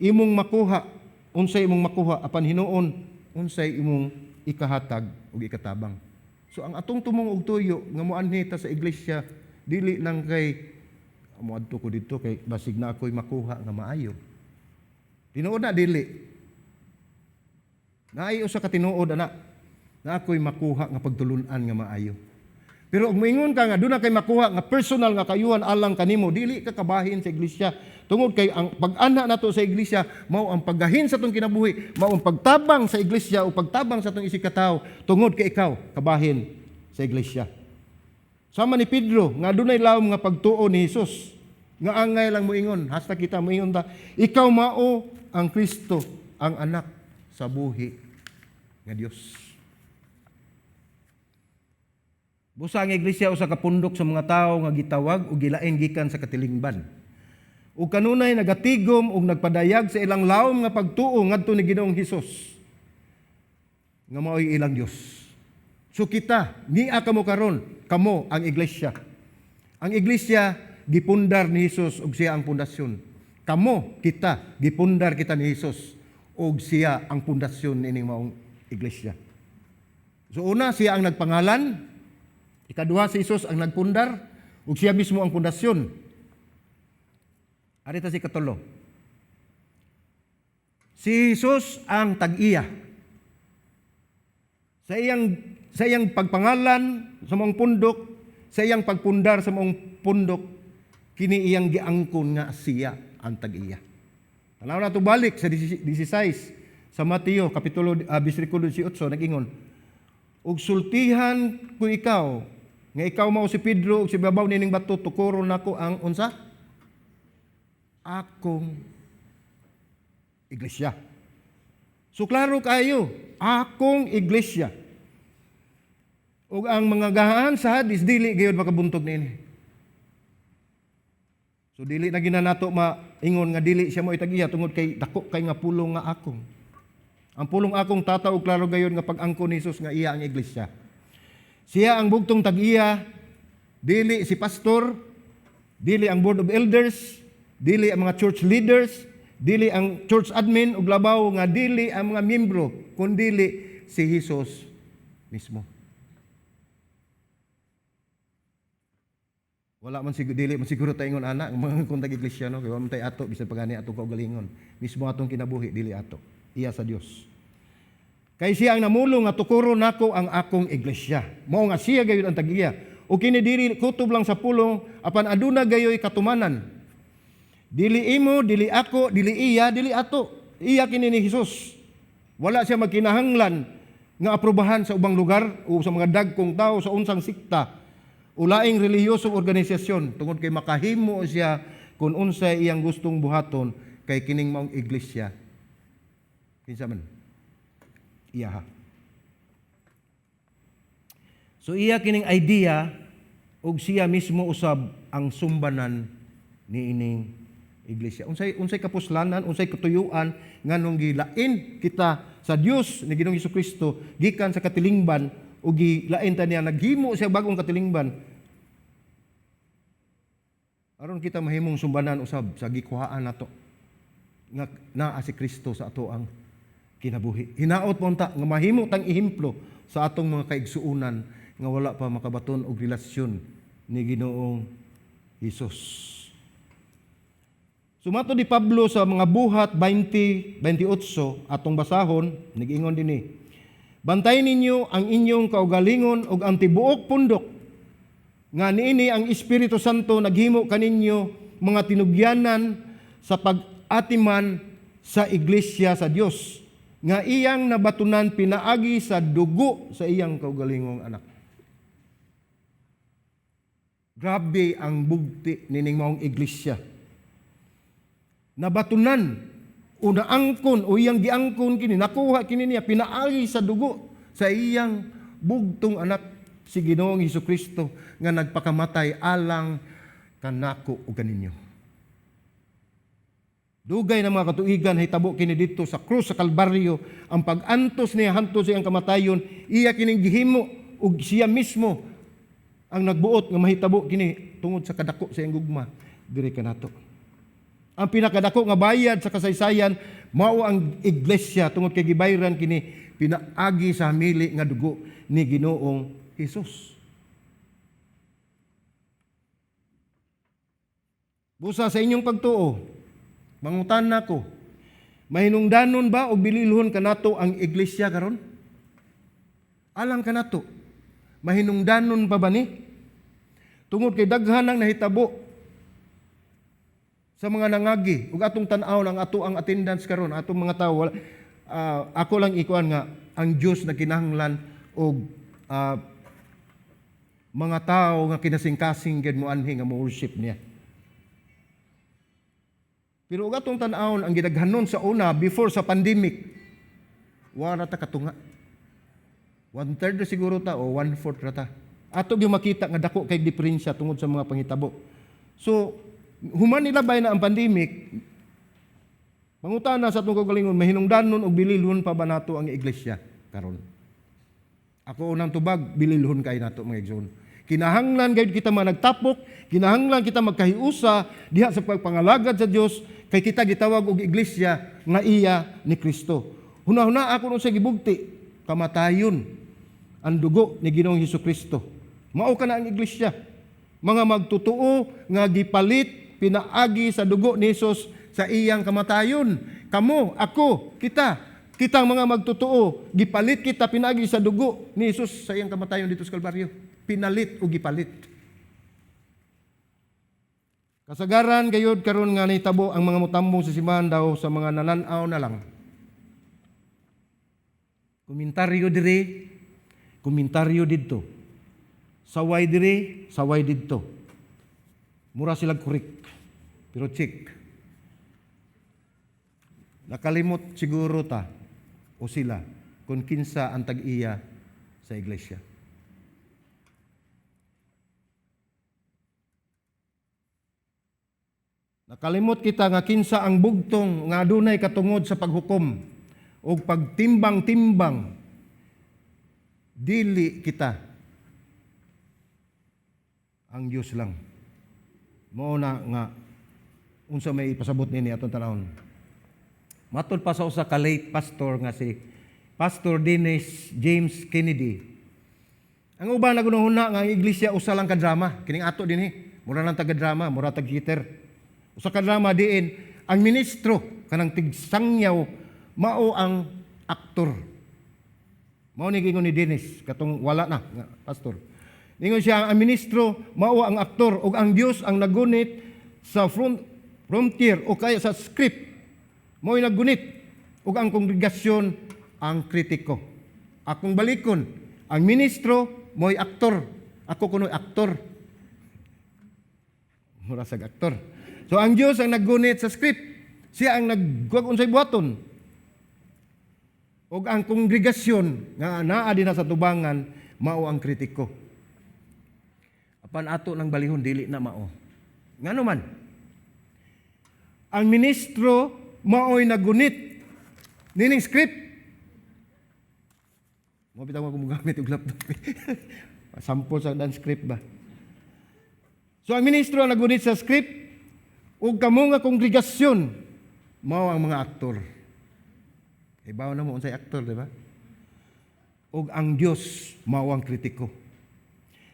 imong makuha unsay imong makuha apan hinuon unsay imong ikahatag ug ikatabang. So ang atong tumong og tuyo nga moanhi ta sa iglesia dili lang kay moadto ko didto kay basig na ako'y makuha nga maayo. Tinuod na dili. Naayo sa katinuod ana na ako'y makuha nga pagtulunan nga maayo. Pero ug moingon ka nga doon na kay makuha nga personal nga kayuhan alang kanimo, dili ka kabahin sa iglesia. Tungod kay ang pag-ana nato sa iglesia mao ang paggahin sa atong kinabuhi, mao ang pagtabang sa iglesia o pagtabang sa atong isikataw tungod kay ikaw kabahin sa iglesia. Sama ni Pedro nga dunay lawom nga pagtuo ni Hesus. Nga angay lang moingon, hasta kita moingon ta, ikaw mao ang Kristo, ang anak sa buhi nga Dios. Busa ang iglesia usa ka pundok sa mga tawo nga gitawag ug gilain gikan sa katilingban. Ug kanunay nagatigom ug nagpadayag sa ilang lawom nga pagtuo ngadto ni Ginoong Hesus nga mao'y ilang Dios. So kita, niya kamo karon, kamo ang iglesia. Ang iglesia gipundar ni Hesus ug siya ang pundasyon. Kamo, kita, gipundar kita ni Hesus ug siya ang pundasyon nining maong iglesia. So una, siya ang nagpangalan. Ikaduha, si Hesus ang nagpundar ug siya mismo ang pundasyon. Arita si katulo. Si Hesus ang tag-iya. Sa iyang pagpangalan sa maong pundok, sa iyang pagpundar sa maong pundok, kini iyang giangkon nga siya ang tag-iya. Tanaw na ito balik sa 16 sa Mateo, kapitulo, versikulo 18, nag-ingon, ug sultihan ko ikaw, nga ikaw mao si Pedro, ug si babaw nining bato, tukuro nako ang unsa? Akong iglesia. So klaro kayo, akong iglesia. Ug ang mga gahaan sa hadis, dili gayud makabuntog niini. So dili na ginanato maingon nga dili siya mo itagiya tungod kay dako kay nga pulong nga akong. Ang pulong akong tata og klaro gayon nga pag-angkon ni Hesus nga iya ang iglesia. Siya ang bugtong tag-iya, dili si pastor, dili ang board of elders, dili ang mga church leaders, dili ang church admin ug labaw nga dili ang mga miyembro, kundi si Hesus mismo. Wala man siguro dili man siguro tayo ingon ana mga kuntag iglesia no kay wa man tay ato bisan pagani atong kaugalingon. Mismo atong kinabuhi dili ato. Iya sa Dios. Kay siya ang namulong nga tukuro nako ang akong iglesia. Mao nga siya gayud ang tag-iya. O kini dili kutob lang sa pulong apan aduna gayoy katumanan. Dili imo, dili ako, dili iya, dili ato. Iya kini ni Hesus. Wala siya magkinahanglan nga aprobahan sa ubang lugar o sa mga dagkong tao sa unsang sikta. Ulaing relihiyosong organisasyon tungod kay makahimo siya kung unsay iyang gustong buhaton kay kining maong iglesia. Kinsa man? iyaha. So iya kining idea ug siya mismo usab ang sumbanan ni ining iglesia. Unsay kapuslanan, unsay katuyuan nganong gilain kita sa Dios ni Ginoong Hesukristo gikan sa katilingban ug gilain ta niya naghimo siya bagong katilingban. Aron kita mahimong sumbanan usab sa gikuhaan nato nga naa si Kristo sa ato ang kinabuhi. Hinaot mo ta nga mahimo tang ehemplo sa atong mga kaigsuunan nga wala pa makabaton og relasyon ni Ginoong Hesus. Sumato di Pablo sa mga buhat 20:28 atong basahon, nag-ingon dinhi. Bantayan ninyo ang inyong kaugalingon ug ang tibuok pundok nga niini ang Espiritu Santo naghimo kaninyo mga tinubyanan sa pag-atiman sa iglesia sa Dios nga iyang nabatunan pinaagi sa dugo sa iyang kaugalingong anak. Grabe ang bugti nining maong iglesia. Nabatunan o naangkon o iyang giangkon kini, nakuha kini niya, pinaagi sa dugo sa iyang bugtong anak si Ginoong Hesukristo nga nagpakamatay alang kanako o kaninyo. Dugay na mga katuigan hitabo kini dito sa krus sa Kalbaryo ang pag-antos niya hanto sa iyang kamatayon, iya kining gihimo ug siya mismo ang nagbuot nga mahitabo kini tungod sa kadako sa iyang gugma diri kanato. Ang pinakadako nga bayad sa kasaysayan mao ang iglesia tungod kay gibayran kini pinaagi sa hamili nga dugo ni Ginoong Hesus. Busa sa inyong pagtuo, mangutan nako, mahinungdanon ba o bililhon kanato ang iglesia karon? Alang kanato, mahinungdanon pa ba ni? Tungod kay daghan ang nahitabo sa mga nangagi ug atong tan-aw ang ato ang attendance karon atong mga tawo ako lang ikuan nga ang Dios na kinahanglan og mga tao nga kinasing-kasing gid mo anhi nga mo worship niya. Pero ug atong tan-aw ang gidaghanon sa una before sa pandemic wala ta katunga. 1/3 siguro ta o 1/4 ra ta. Ato gyud makita nga dako kay diferensya tungod sa mga panghitabo. So human nilabay na ang pandemic, mangutana sa atong kaugalingon, mahinungdanon o bililhon pa ba nato ang iglesia karon? Ako unang tubag, bililhon kay nato mga igsoon. Kinahanglan gayud kita managtapok, kinahanglan kita magkahiusa diha sa pagpangalagad sa Dios kay kita gitawag og iglesia nga iya ni Kristo. Hunahuna ako sa gibugti, kamatayon ang dugo ni Ginoong Hesukristo. Mao kana ang iglesia. Mga magtutuo nga gipalit pinaagi sa dugo ni Hesus sa iyang kamatayon. Kamo, ako, kitang mga magtutuo, gipalit kita pinaagi sa dugo ni Hesus sa iyang kamatayon dito sa Kalbaryo. Pinalit o gipalit. Kasagaran gayud karon nga nahitabo ang mga mutambong sa simbahan daw sa mga nananaw na lang. Komentaryo dire, komentaryo didto. Saway dire, saway didto. Mura sila kurik. Pero check. Nakalimot siguro ta o sila kung kinsa ang tag-iya sa iglesia. Nakalimot kita nga kinsa ang bugtong nga adunay katungod sa paghukom o pagtimbang-timbang. Dili kita. Ang Diyos lang. Mao na nga unsa may pasabot nini atong tanawon. Matod pa sa usa ka late pastor nga si Pastor Dennis James Kennedy. Ang uban nagunahuna nga ang iglesia usa lang ka drama, kining ato dinhi. Mura lang taga-drama, mura tag-theater. Usa ka drama diin ang ministro kanang tigsangyaw mao ang aktor. Mao ni gingon ni Dennis katong wala na nga pastor. Ningon siya ang ministro mao ang aktor ug ang Dios ang nagunit sa frontier o kaya sa script. Mo'y nagunit ug ang kongregasyon ang kritiko. Akong balikon, ang ministro mo'y aktor. Ako kuno'y aktor. Mura sa aktor. So ang Dios ang nagunit sa script. Siya ang nagguwag unsay buhaton. O O ang kongregasyon nga naa din sa tubangan, mao ang kritiko. Apan ato ng balihon, dili na mao. Ngano man? Ang ministro, mao'y nagunit. Nining script. Mabitaw mo gumagamit og laptop. Sample sa dan script ba? So ang ministro ang nagunit sa script, ug kamo nga kongregasyon, mao ang mga aktor. Ibaw na mo unsay aktor, di ba? Ug ang Dios mao ang kritiko.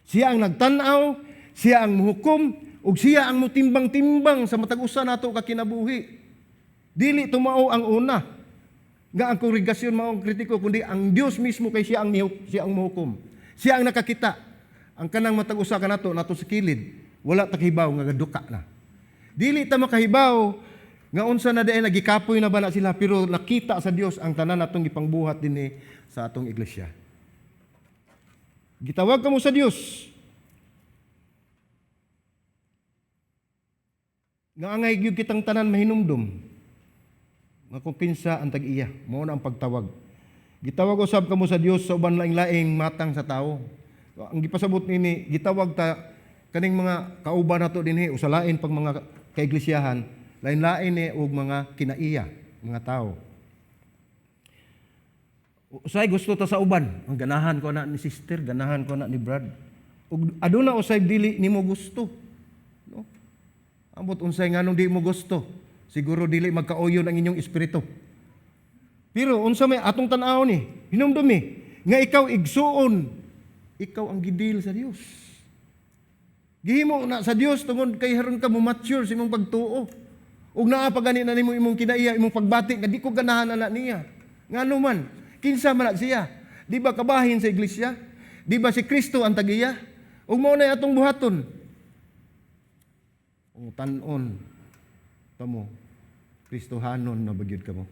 Siya ang nagtan-aw, siya ang muhukom, ug siya ang mutimbang-timbang sa matag usa nato ka kinabuhi. Dili tumao ang una nga ang kongregasyon mao ang kritiko, kundi ang Dios mismo kay siya ang muhukom. Siya ang nakakita. Ang kanang matag usa kanato nato sa kilid, wala ta kahibaw nga duka na. Dili ta makahibaw nga unsa na diay nagikapoy na ba na sila, pero nakita sa Dios ang tanan natong gipangbuhat dinhi sa atong iglesia. Gitawag kamo sa Dios nga angay gyud kitang tanan mahinumdum nga kung kinsa ang tag-iya, mao na ang pagtawag. Gitawag usab kamo sa Dios sa uban laing-laing matang sa tawo. Ang gipasabot nini, gitawag ta kaning mga kauban nato dinhi usalain pag mga kaiglesiyahan, lain-lain ni og mga kinaiya, mga tao. Usay gusto ta sa uban, ang ganahan ko na ni sister, ganahan ko na ni Brad. Ug aduna usay dili nimo gusto. No? Ambot unsay nganong di mo gusto? Siguro dili magkaoyon ang inyong espiritu. Pero unsa may atong tan-aw ni, hinumdum ni nga ikaw igsuon, ikaw ang gidil sa Dios. Gihimo na sa Dios tungod kay haron ka mo mature sa imong pagtuo. Ug naa pa gani na nimo imong kinaiya, imong pagbati nga di ko ganahan ana niya. Ngano man, kinsa man siya? Di ba kabahin sa iglesia? Di ba si Kristo ang tagiya? Ug mao na atong buhaton. Ug tan-on kamo Kristohanon na bagyod kamo.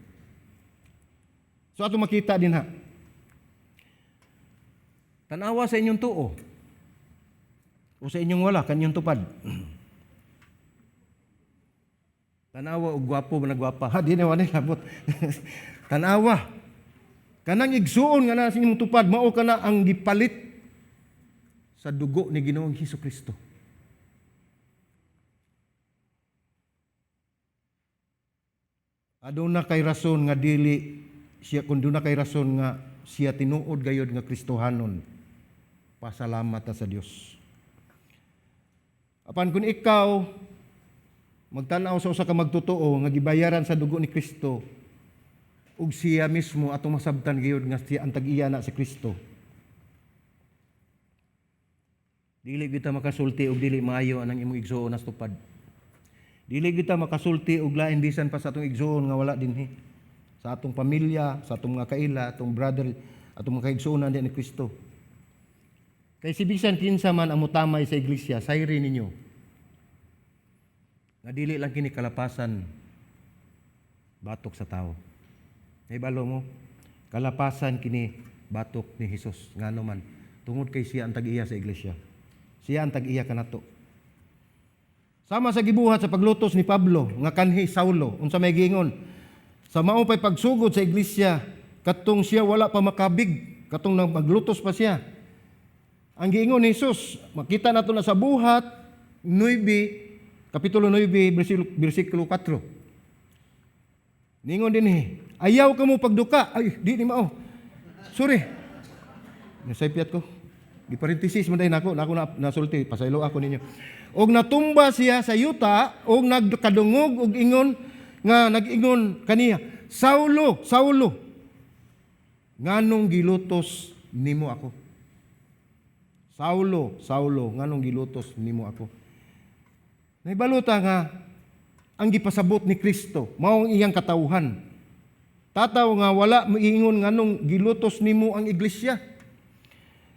So ato makita din ha. Tanawa sa inyong tuo o sa inyong wala kanyang tupad. Tanawa og gwapo ba nagwapa? Ha, di na wala labot. Tanawa. Kanang igsuon nga na sa inyong tupad, mao kana ang gipalit sa dugo ni Ginoong Hesukristo. Aduna kay rason nga dili siya, kun doon na kay rason nga siya tinuod gayod nga Kristohanon. Pasalamat ta sa Dios. Apan kung ikaw magtanaw sa usa ka magtotoo nga gibayaran sa dugo ni Kristo ug siya mismo atong masabtan gayud nga siya ang tag-iya na si Kristo. Dili kita makasulti og dili maayo anang imong igsuon as tupad. Dili kita makasulti og lain bisan pa sa atong igsuon nga wala dinhi. Sa atong pamilya, sa atong mga kaila, atong brother, atong mga kaigsuonan din ni Kristo. Kay si bisan kinsa man ang mutamay sa iglesia, sayri ninyo. Nga dili lang kini kalapasan batok sa tao. Naibalo mo, kalapasan kini batok ni Hesus. Ngano man, tungod kay siya ang tag-iya sa iglesia. Siya ang tag-iya kanato. Sama sa gibuhat sa paglutos ni Pablo, nga kanhi Saulo, unsa may giingon, sa mao pay pagsugod sa iglesia, katong siya wala pa makabig, katong maglutos pa siya. Ang giingon ni Hesus, makita nato na sa buhat 9, Kapitulo 9, versikulo 4. Ningon din ayaw ka mo pagduka. Ay, di ni mao. Sorry. Nasaypiat ko. Di parenthesis man dahil nako na nasulti. Pasaylo ako ninyo. Og natumba siya sa yuta, og nagkadungog, og ingon, nga nag-ingon kaniya, Saulo, Saulo, nganong gilutos nimo ako? Saulo, Saulo, nganong gilutos nimo ako? Naibaluta nga, ang gipasabot ni Kristo, mao ang iyang katawhan. Tataw nga wala moingon nganong gilutos nimo ang iglesia.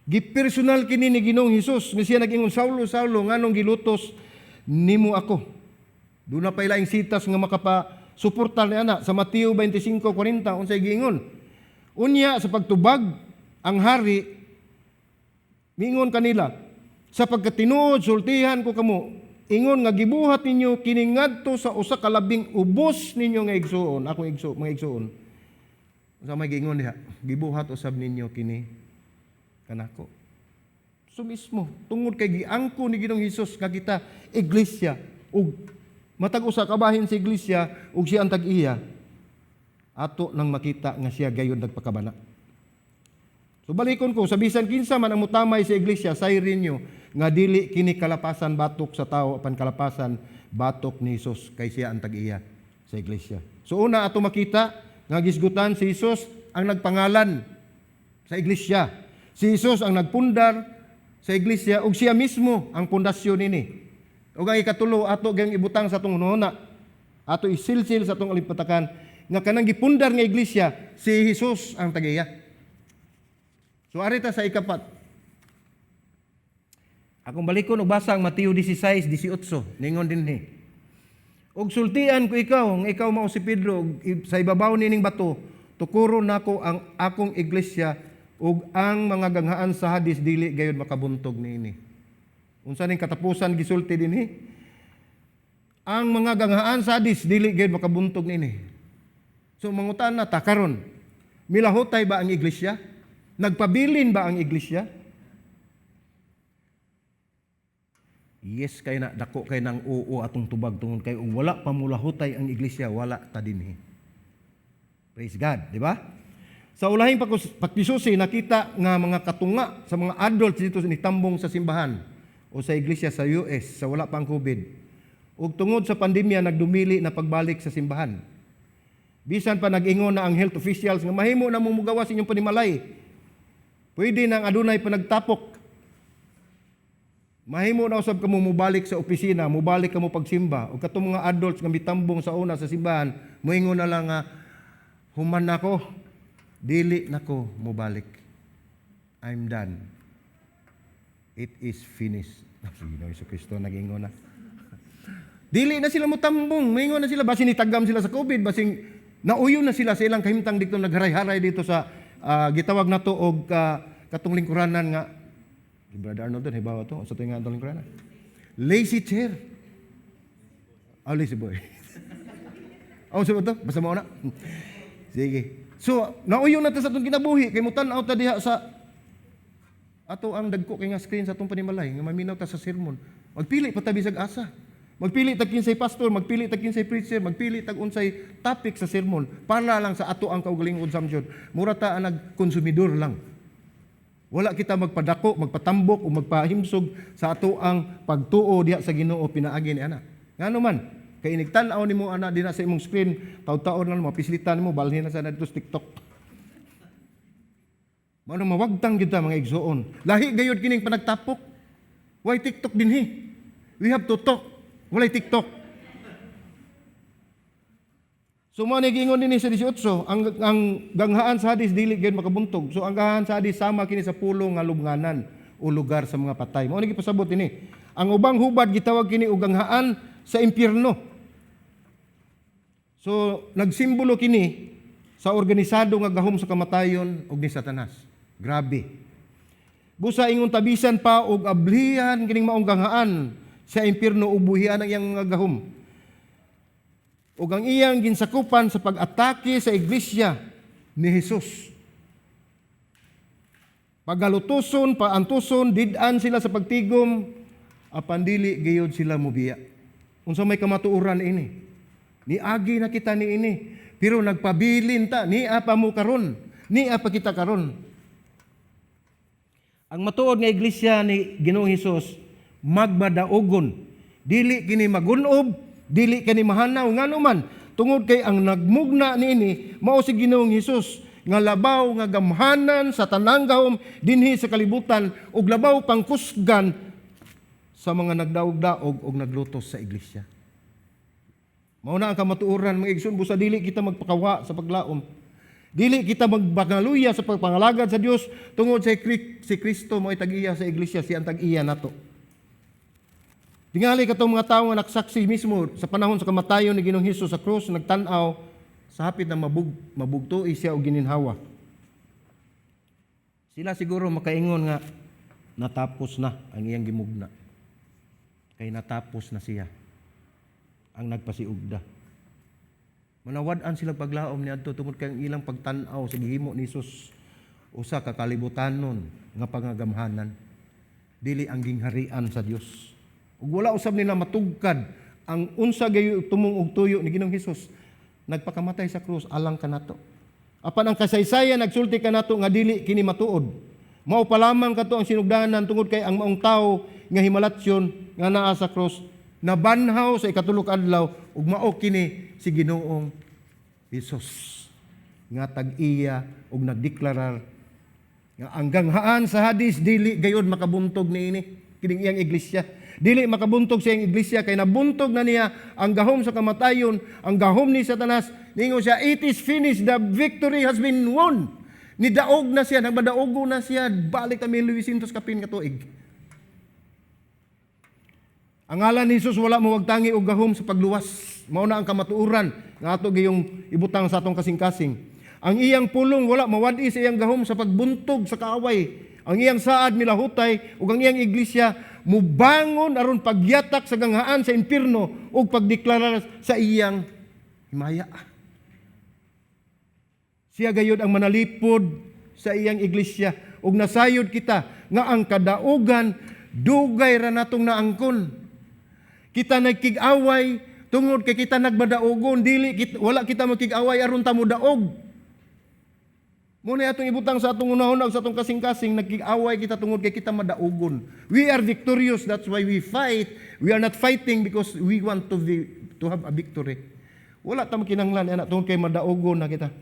Gipersonal kini ni Ginoong Hesus, nga siya nag-ingon, Saulo, Saulo, nganong gilutos nimo ako? Doon na pa ilaing sitas nga makapasuportal ni ana sa Mateo 25:40 unsay giingon. Unya sa pagtubag ang hari miingon kanila, sa pagkatinuod sultihan ko kamo, ingon nga gibuhat ninyo kini ngadto sa usa ka labing ubos ninyo nga igsuon, akong mga igsuon. Sa may giingon diha, gibuhat usab ninyo kini kanako. So mismo, tungod kay giangko ni Ginoong Hesus nga kita iglesia ug matag usa ka bahin sa iglesia ug siya ang tag-iya, ato nang makita nga siya gayon nagpakabana. So balikon ko, sa bisan kinsa man ang mutamay sa iglesia, sayrin nyo nga dili kini kalapasan batok sa tao apan kalapasan batok ni Hesus kay siya ang tag-iya sa iglesia. So una ato makita nga gisgutan si Hesus ang nagpangalan sa iglesia. Si Hesus ang nagpundar sa iglesia ug siya mismo ang pundasyon nini. Ug ang ikatulo ato gyang ibutang sa atong hunahuna, ato isilsil sa atong alipatakan nga kanang gipundar nga iglesia si Hesus ang tag-iya. So arita sa ikapat. Akong balikon og basa ang Mateo 16:18, ningon dinhi. Og sultian ko ikaw, nga ikaw mao si Pedro, sa ibabaw nining bato, tukuro nako ang akong iglesia ug ang mga ganghaan sa Hades dili gayud makabuntog niini. Unsa ning katapusan gisulti dinhi? Ang mga ganghaan sa Hades dili gayud makabuntog niini. So mangutan na ta karon, milahotay ba ang iglesia? Nagpabilin ba ang iglesia? Yes, kay na dako kay nang oo atong tubag tungod kay wala pa mulahutay ang iglesia, wala ta dinhi. Praise God, di ba? Sa ulahing pagpisusi nakita nga mga katunga sa mga adults dito nitambong sa simbahan o sa iglesia sa US sa wala pang COVID. Ug tungod sa pandemya nagdumili na pagbalik sa simbahan. Bisan pa nag-ingon na ang health officials nga mahimo na mumugawas inyong panimalay. Pwede nang adunay pa nagtapok. Mahimo na usab kamo mubalik sa opisina, mubalik kamo pagsimba. O katong mga adults nga mitambong sa una sa simbahan, moingon na lang nga, human nako, dili nako mubalik. I'm done. It is finished. Ginoong Jesucristo nag-ingon na. Dili na sila mutambong, moingon na sila, basin itagam sila sa COVID, basing nauyo na sila sa ilang kahimtang dito, nagharay-haray dito sa gitawag na to og katong lingkuranan nga Brother Arnold doon, hibawa to. Sa tuwing nga itong lingkuranan. Lazy chair. Oh, lazy boy. Oh, sabi to? Basta mo na. Sige. So, nauyo na ta sa itong kinabuhi. Kay mutan out ta diha sa ato ang dagko kay nga screen sa itong panimalay. Nga maminaw ta sa sermon. Magpili patabi sa asa. Magpili tag kinsay pastor, magpili tag kinsay preacher, magpili tag unsay topic sa sermon. Para lang sa ato ang kaugalingod samjud. Mura ta ang nagkonsumidor lang. Wala kita magpadako, magpatambok o magpahimsog sa ato ang pagtuo diha sa Ginoo pinaagi ni ana. Ngano man, kay inigtan-aw nimo ana dinha sa imong screen, taw-taon lang mapislitan nimo balhin na sa dito sa TikTok. Mao mawagtang kita mga igsoon. Lahi gayud kining panagtapok. Why TikTok dinhi? We have to talk. Walay TikTok. So mo ni giingon dinhi sa 18, ang ganghaan sa Hades dili gyud makabuntog. So ang ganghaan sa Hades sama kini sa pulong nga lubnganan o lugar sa mga patay. Mo ni gipasabot ini. Ang ubang hubad gitawag kini og ganghaan sa impyerno. So nagsimbolo kini sa organisado nga gahom sa kamatayon og ni Satanas. Grabe. Busa ingon tabisan pa og ablihan kining maong ganghaan sa impyerno ubuhian ang iyang mga gahom. O ang iyang ginsakupan sa pag-atake sa iglesia ni Jesus. Pagalutuson, paantuson, didan sila sa pagtigom, apan dili gayud sila mubiya. Unsa may kamatuoran ini? Niagi na kita ni ini, pero nagpabilin ta, niya pa mo karon, niya pa kita karon. Ang matuod nga iglesia ni Ginoong Hesus, magmadaogon, dili kini magunob, dili kani mahanaw ngano man tungod kay ang nagmugna niini mao si Ginoong Hesus nga labaw nga gamhanan sa tanang gahom dinhi sa kalibutan ug labaw pangkusgan sa mga nagdaog-daog ug naglutos sa iglesia. Mao na ang kamatuoran mga igsoon busa dili kita magpakawa sa paglaom. Dili kita magbangaluya sa pagpangalagad sa Dios tungod sa si Kristo mao tag-iya sa iglesia siya ang tag-iya nato. Tingali katong mga tao nga nagsaksi mismo sa panahon sa kamatayon ni Ginoong Hesus sa krus, nagtan-aw sa hapit na mabugto siya og gininhawa. Sila siguro makaingon nga natapos na ang iyang gimugna. Kay natapos na siya ang nagpasiugda. Manawad-an sila paglaom niadto tungod kay ang ilang pagtan-aw sa gihimo ni Hesus usa ka kalibutanon nga pangagamhanan, dili ang gingharian sa Dios. Ug wala usab nila matugkad ang unsa gayo tumong og tuyo ni Ginoong Hesus, nagpakamatay sa krus alang kanato. Apan ang kasaysayan nagsulti kanato nga dili kini matuod. Mao pa lamang kato ang sinugdanan tungod kay ang maong tawo nga himalatyon nga naa sa krus nabanhaw sa ikatulok adlaw ug mao kini si Ginoong Hesus nga tag-iya ug nagdeklarar nga ang ganghaan sa hadis dili gayud makabuntog niini kining iyang iglesia. Dili makabuntog sa iyang iglesia kay nabuntog na niya ang gahom sa kamatayon, ang gahom ni Satanas. Ningo siya, it is finished, the victory has been won. Nidaog na siya, nagbadaogo na siya, balik ta 1900 kapin ka tuig. Ang ngalan ni Jesus wala mawagtangi og gahom sa pagluwas. Mao na ang kamatuoran nga ato gayong ibutang sa atong kasing-kasing. Ang iyang pulong wala mawadi sa iyang gahom sa pagbuntog sa kaaway. Ang iyang saad milahutay ug ang iyang iglesia mubangon aron pagyatak sa ganghaan sa impierno ug pagdeklara sa iyang himaya. Siya gayud ang manalipod sa iyang iglesia ug nasayod kita nga ang kadaugan dugay ra natong naangkon. Kita nagkig-away tungod kay kita nagbadaogon, wala kita magkig-away aron ta modaog. Muna atong ibutang sa atong unahon sa atong kasing-kasing, nagkig-away kita tungod kay kita madaogon. We are victorious, that's why we fight. We are not fighting because we want to have a victory. Wala ta makinahanglan ana tungod kay madaogon na kita.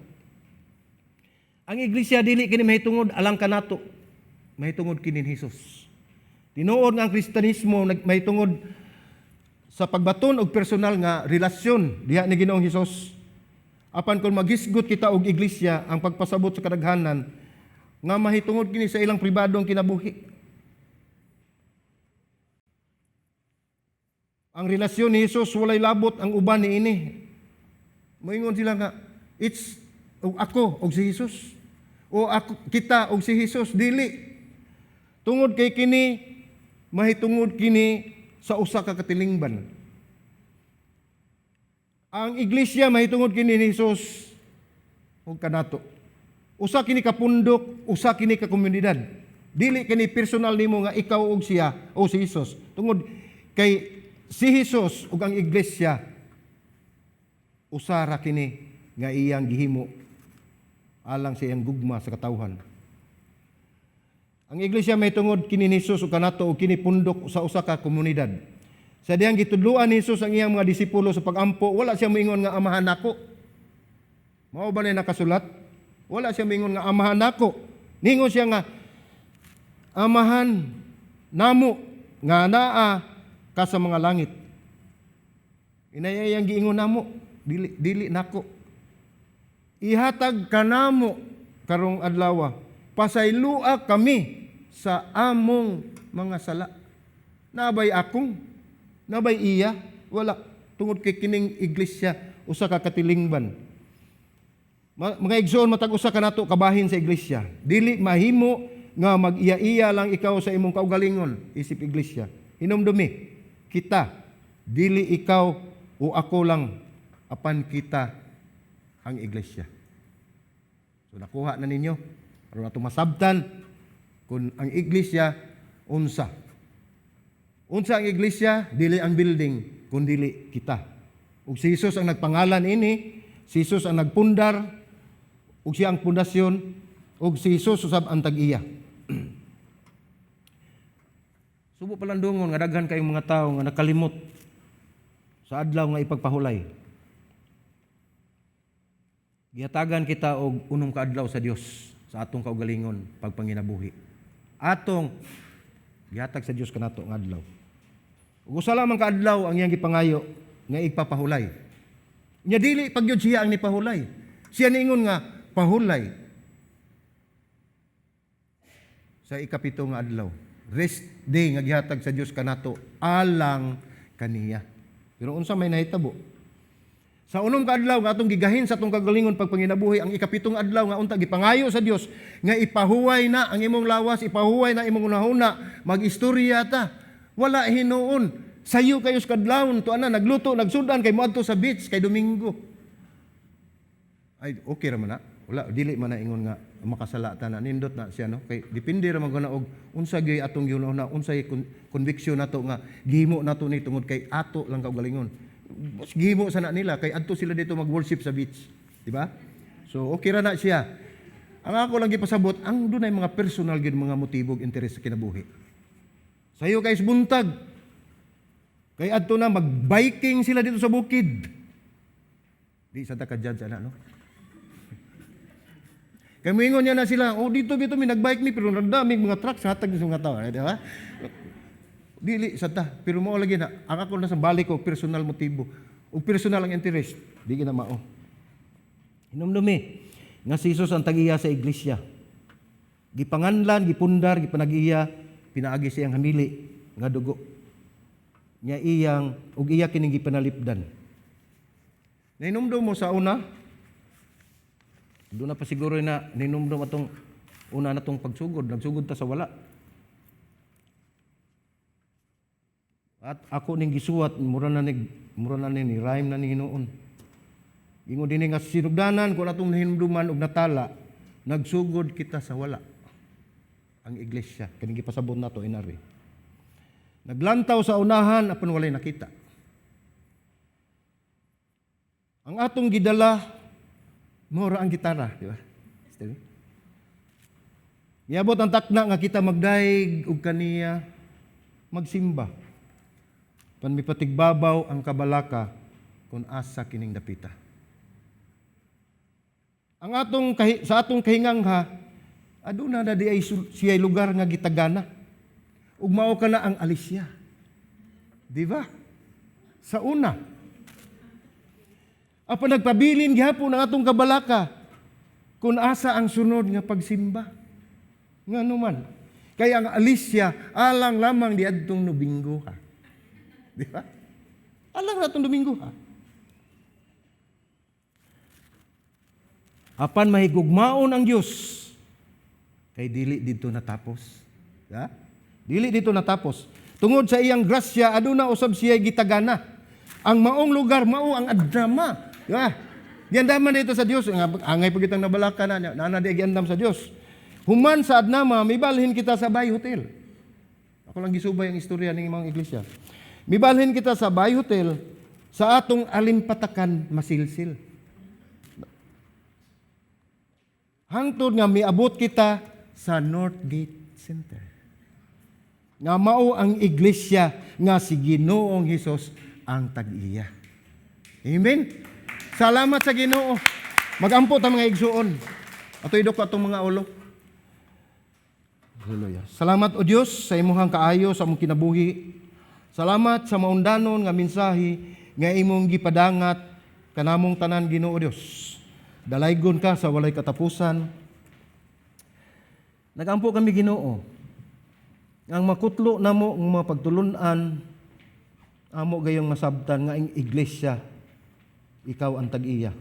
Ang iglesia dili kini mahitungod alang kanato. Mahitungod kini Hesus. Tinuod nga ang Kristiyanismo mahitungod sa pagbaton og personal nga relasyon diha ni Ginoong Hesus. Apan kung magisgot kita og iglesia ang pagpasabot sa kadaghanan nga mahitungod kini sa ilang pribadong kinabuhi. Ang relasyon ni Jesus walay labot ang uban niini. Moingon sila nga it's ako og si Jesus o ako kita og si Jesus, dili. Tungod kay kini mahitungod kini sa usa ka katilingban. Ang iglesia mahitungod kini ni Jesus ug kanato. Usa kini ka pundok, usa kini ka komunidad. Dili kini personal nimo nga ikaw og siya o si Jesus. Tungod kay si Jesus ug ang iglesia usara kini nga iyang gihimo alang sa iyang gugma sa katawhan. Ang iglesia mahitungod kini ni Jesus ug kanato ug kini pundok sa usa ka komunidad. Sa diyang gitudluan ni Jesus ang iyang mga disipulo sa pagampo, wala siya moingon nga amahan nako. Mao ba na nakasulat? Wala siya moingon nga amahan nako. Ningon siya nga amahan namo nga naa ka sa mga langit. Inayayang giingon namo, dili nako. Ihatag kanamo karong adlaw, pasaylua kami sa among mga sala. Nabay akong nabay iya, wala. Tungod kay kining iglesia, usa ka katilingban. Mga igsoon, matag usa ka nato kabahin sa iglesia. Dili mahimo nga mag-iya-iya lang ikaw sa imong kaugalingon, isip iglesia. Hinumdumi, kita, dili ikaw o ako lang, apan kita ang iglesia. So nakuha na ninyo, aron nato masabtan kung ang iglesia unsa. Unsa ang iglesia, dili ang building, kundi kita. Ug si Jesus ang nagpangalan ini, si Jesus ang nagpundar, ug siya ang pundasyon, ug si Jesus usab ang tag-iya. Subo palandungon nga daghan kayong mga tawo nga nakalimot sa adlaw nga ipagpahulay. Gihatagan kita og unong kaadlaw sa Dios sa atong kaugalingon pagpanginabuhi. Atong gihatag sa Dios kanato nga adlaw. Ug usa lamang ka adlaw ang iyang gipangayo nga ipapahulay. Nya dili pagyud siya ang nipahulay. Siya niingon nga pahulay sa ikapito nga adlaw. Rest day nga gihatag sa Dios kanato alang kaniya. Pero unsa may nahitabo? Sa unong ka adlaw nga atong gigahin sa atong kagalingon pagpanginabuhi, ang ikapitong adlaw nga unta gipangayo sa Dios nga ipahuway na ang imong lawas, ipahuway na imong unahuna, mag-istorya ta. Wala hinuon. Sayo kayo sa kadlawon, tuana nagluto, nagsudan kay moadto sa beach kay Domingo. Ay okay ra man na. Wala dili man na ingon nga makasala ta na nindot na siya no. Kay depende ra man na og unsa gyud atong giunahuna, unsay conviction nato nga gihimo nato ni tungod kay ato lang kaugalingon. Gihimo sana nila kay adto sila dito mag-worship sa beach, di ba? So okay ra na siya. Ang ako lang gipasabot, ang dunay mga personal gyud mga motibo ug interes sa kinabuhi. Sayo guys buntag. Kay adto na mag-biking sila dito sa bukid. Di sa ta ka-judge ana no. Kaya moingon niya na sila, dito mi nagbike mi pero nagdaming mga trucks hatag sa mga tao, di ba? Dili sa ta, pero mao lagi na ang ako na sa balik ko personal motibo ug personal ang interest, di gina mao. Hinumdumi nga si Jesus ang tag-iya sa iglesia. Gipanganlan, gipundar, gipanag-iya, pinaagi siyang hamili nga dugo. Nya iyang ug iya kining gipanalipdan. Nainumdum mo sa una, doon na pa siguro na ninumdum atong una na tong pagsugod. Nagsugod ta sa wala. At ako ning gisuwat, mura na ni rhyme na ni Hinoon. Ingon din nga sinugdanan kung atong nahinumduman og natala, nagsugod kita sa wala. Ang iglesia, kining gipasabot nato inari. Naglantaw sa unahan apan walay nakita. Ang atong gidala mura ang gitara, di ba? Niabot ang takna nga kita magdaig ug kaniya magsimba. Panmipatigbabaw ang kabalaka kung asa kining dapita. Ang sa atong kahingangha, aduna na di ay siya'y lugar nga gitagana. Ug mao kana ang alisya. Di ba? Sa una. Apa nagpabilin gihapon ang atong kabalaka kung asa ang sunod nga pagsimba. Nga naman. Kaya ang alisya, alang lamang di adtong Domingo ha. Di ba? Alang na atong Domingo ha. Apan mahigugmaon ang Diyos, kay dili dito natapos. Ha? Dili dito natapos. Tungod sa iyang grasya, aduna usab siya gitagana. Ang maong lugar, mao ang adrama. Diba? Giandaman dito sa Dios. Angay pag itang nabalaka na di giandam sa Dios. Human sa adnama, may balhin kita sa Bay Hotel. Ako lang gisubay ang istorya ng mga iglesia. May balhin kita sa Bay Hotel sa atong alimpatakan masilsil. Hangtod nga miabot kita sa Northgate Center. Nga mao ang iglesia nga si Ginoong Hesus ang tag-iya. Amen. Salamat sa Ginoo. Magampo ta mga igsuon. Ato idok atong mga ulo. Hallelujah. Salamat o Dios sa imong kaayo sa among kinabuhi. Salamat sa maundanon nga mensahe nga imong gipadangat kanamong tanan Ginoo Dios. Dalaygon ka sa walay katapusan. Nagampo kami Ginoo. Ang makutlo namo ang mga pagtulunan amo gayong masabtan nga ing iglesia ikaw ang tag-iya.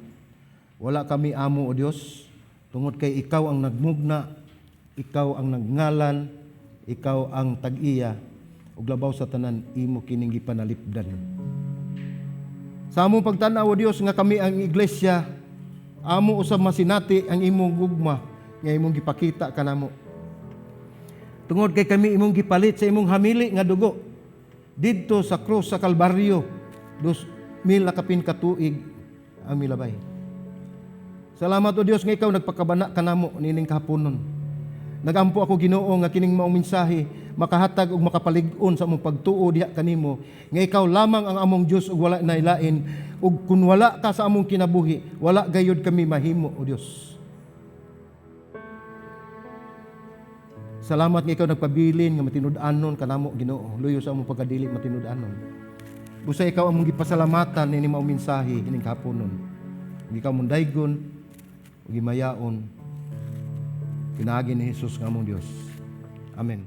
Wala kami amo o Dios tungod kay ikaw ang nagmugna, ikaw ang nagngalan, ikaw ang tag-iya ug labaw sa tanan imo kining gipanalipdan. Sa among pagtan-aw o Dios nga kami ang iglesia, amo usab masinati ang imong gugma nga imong gipakita kanamo. Tungod kay kami imong gipalit sa imong hamili nga dugo didto sa krus sa Kalbaryo 2,000 kapin katuig ang milabay. Salamat o Dios nga ikaw nagpakabana kanamo nining kahaponon. Nagampo ako Ginoo nga kining maong mensahe makahatag ug makapalig-on sa among pagtuo diha kanimo nga ikaw lamang ang among Dios ug wala na ilain ug kun wala ka sa among kinabuhi wala gayud kami mahimo o Dios. Salamat nga ikaw nagpabilin nga matinud-anon kanamo Ginoo. Luyo sa among pagkadili matinud-anon. Busa ikaw among gipasalamatan ini mao mensahe kining kahaponon. Ikaw mong daygon ug gimayaon pinaagi ni Hesus nga among Dios. Amen.